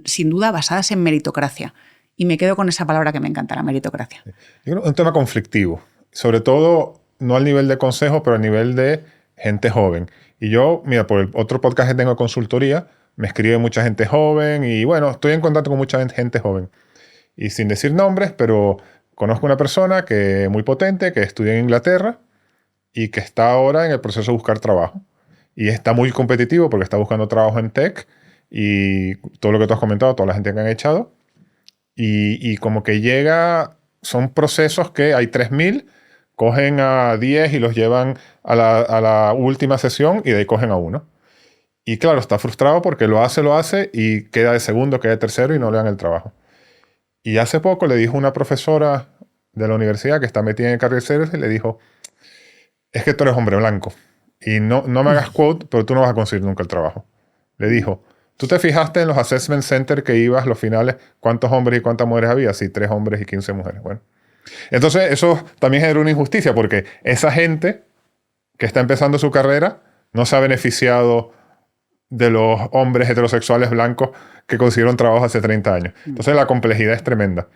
sin duda, basadas en meritocracia. Y me quedo con esa palabra que me encanta, la meritocracia. Es un tema conflictivo, sobre todo no al nivel de consejo, pero a nivel de gente joven. Y yo, mira, por el otro podcast que tengo de consultoría, me escribe mucha gente joven y bueno, estoy en contacto con mucha gente joven. Y sin decir nombres, pero conozco una persona que muy potente, que estudia en Inglaterra y que está ahora en el proceso de buscar trabajo. Y está muy competitivo porque está buscando trabajo en tech y todo lo que tú has comentado, toda la gente que han echado. Y como que son procesos que hay 3.000, cogen a 10 y los llevan a la última sesión y de ahí cogen a uno. Y claro, está frustrado porque lo hace y queda de segundo, queda de tercero y no le dan el trabajo. Y hace poco le dijo una profesora de la universidad que está metida en el career service y le dijo, es que tú eres hombre blanco y no me hagas quote, pero tú no vas a conseguir nunca el trabajo. Le dijo, ¿tú te fijaste en los assessment centers que ibas, los finales, cuántos hombres y cuántas mujeres había? Sí, 3 hombres y 15 mujeres. Bueno. Entonces, eso también genera una injusticia porque esa gente que está empezando su carrera no se ha beneficiado de los hombres heterosexuales blancos que consiguieron trabajo hace 30 años. Entonces, la complejidad es tremenda.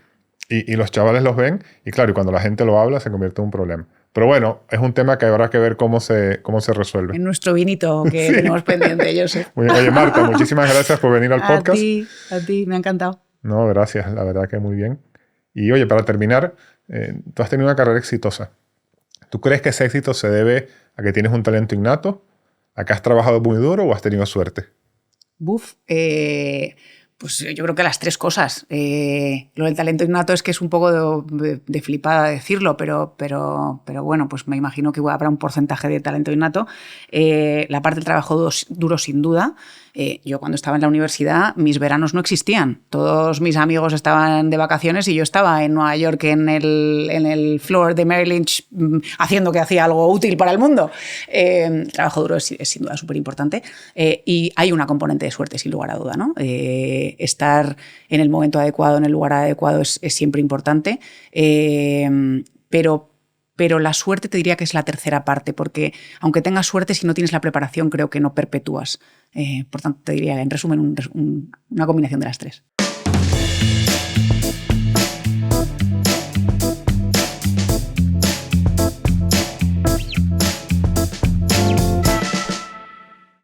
Y los chavales los ven y claro, y cuando la gente lo habla se convierte en un problema. Pero bueno, es un tema que habrá que ver cómo se resuelve. En nuestro vinito que sí. Tenemos pendiente, yo sé. Oye, Marta, muchísimas gracias por venir al podcast. A ti, me ha encantado. No, gracias, la verdad que muy bien. Y oye, para terminar, tú has tenido una carrera exitosa. ¿Tú crees que ese éxito se debe a que tienes un talento innato, a que has trabajado muy duro o has tenido suerte? Pues yo creo que las tres cosas. Lo del talento innato es que es un poco de flipada decirlo, pero bueno, pues me imagino que habrá un porcentaje de talento innato. La parte del trabajo duro, sin duda. Yo cuando estaba en la universidad, mis veranos no existían. Todos mis amigos estaban de vacaciones y yo estaba en Nueva York en el floor de Merrill Lynch haciendo que hacía algo útil para el mundo. El trabajo duro es sin duda súper importante. Y hay una componente de suerte, sin lugar a duda, ¿no? Estar en el momento adecuado, en el lugar adecuado es siempre importante. Pero la suerte te diría que es la tercera parte, porque aunque tengas suerte, si no tienes la preparación, creo que no perpetúas. Por tanto, te diría, en resumen, una combinación de las tres.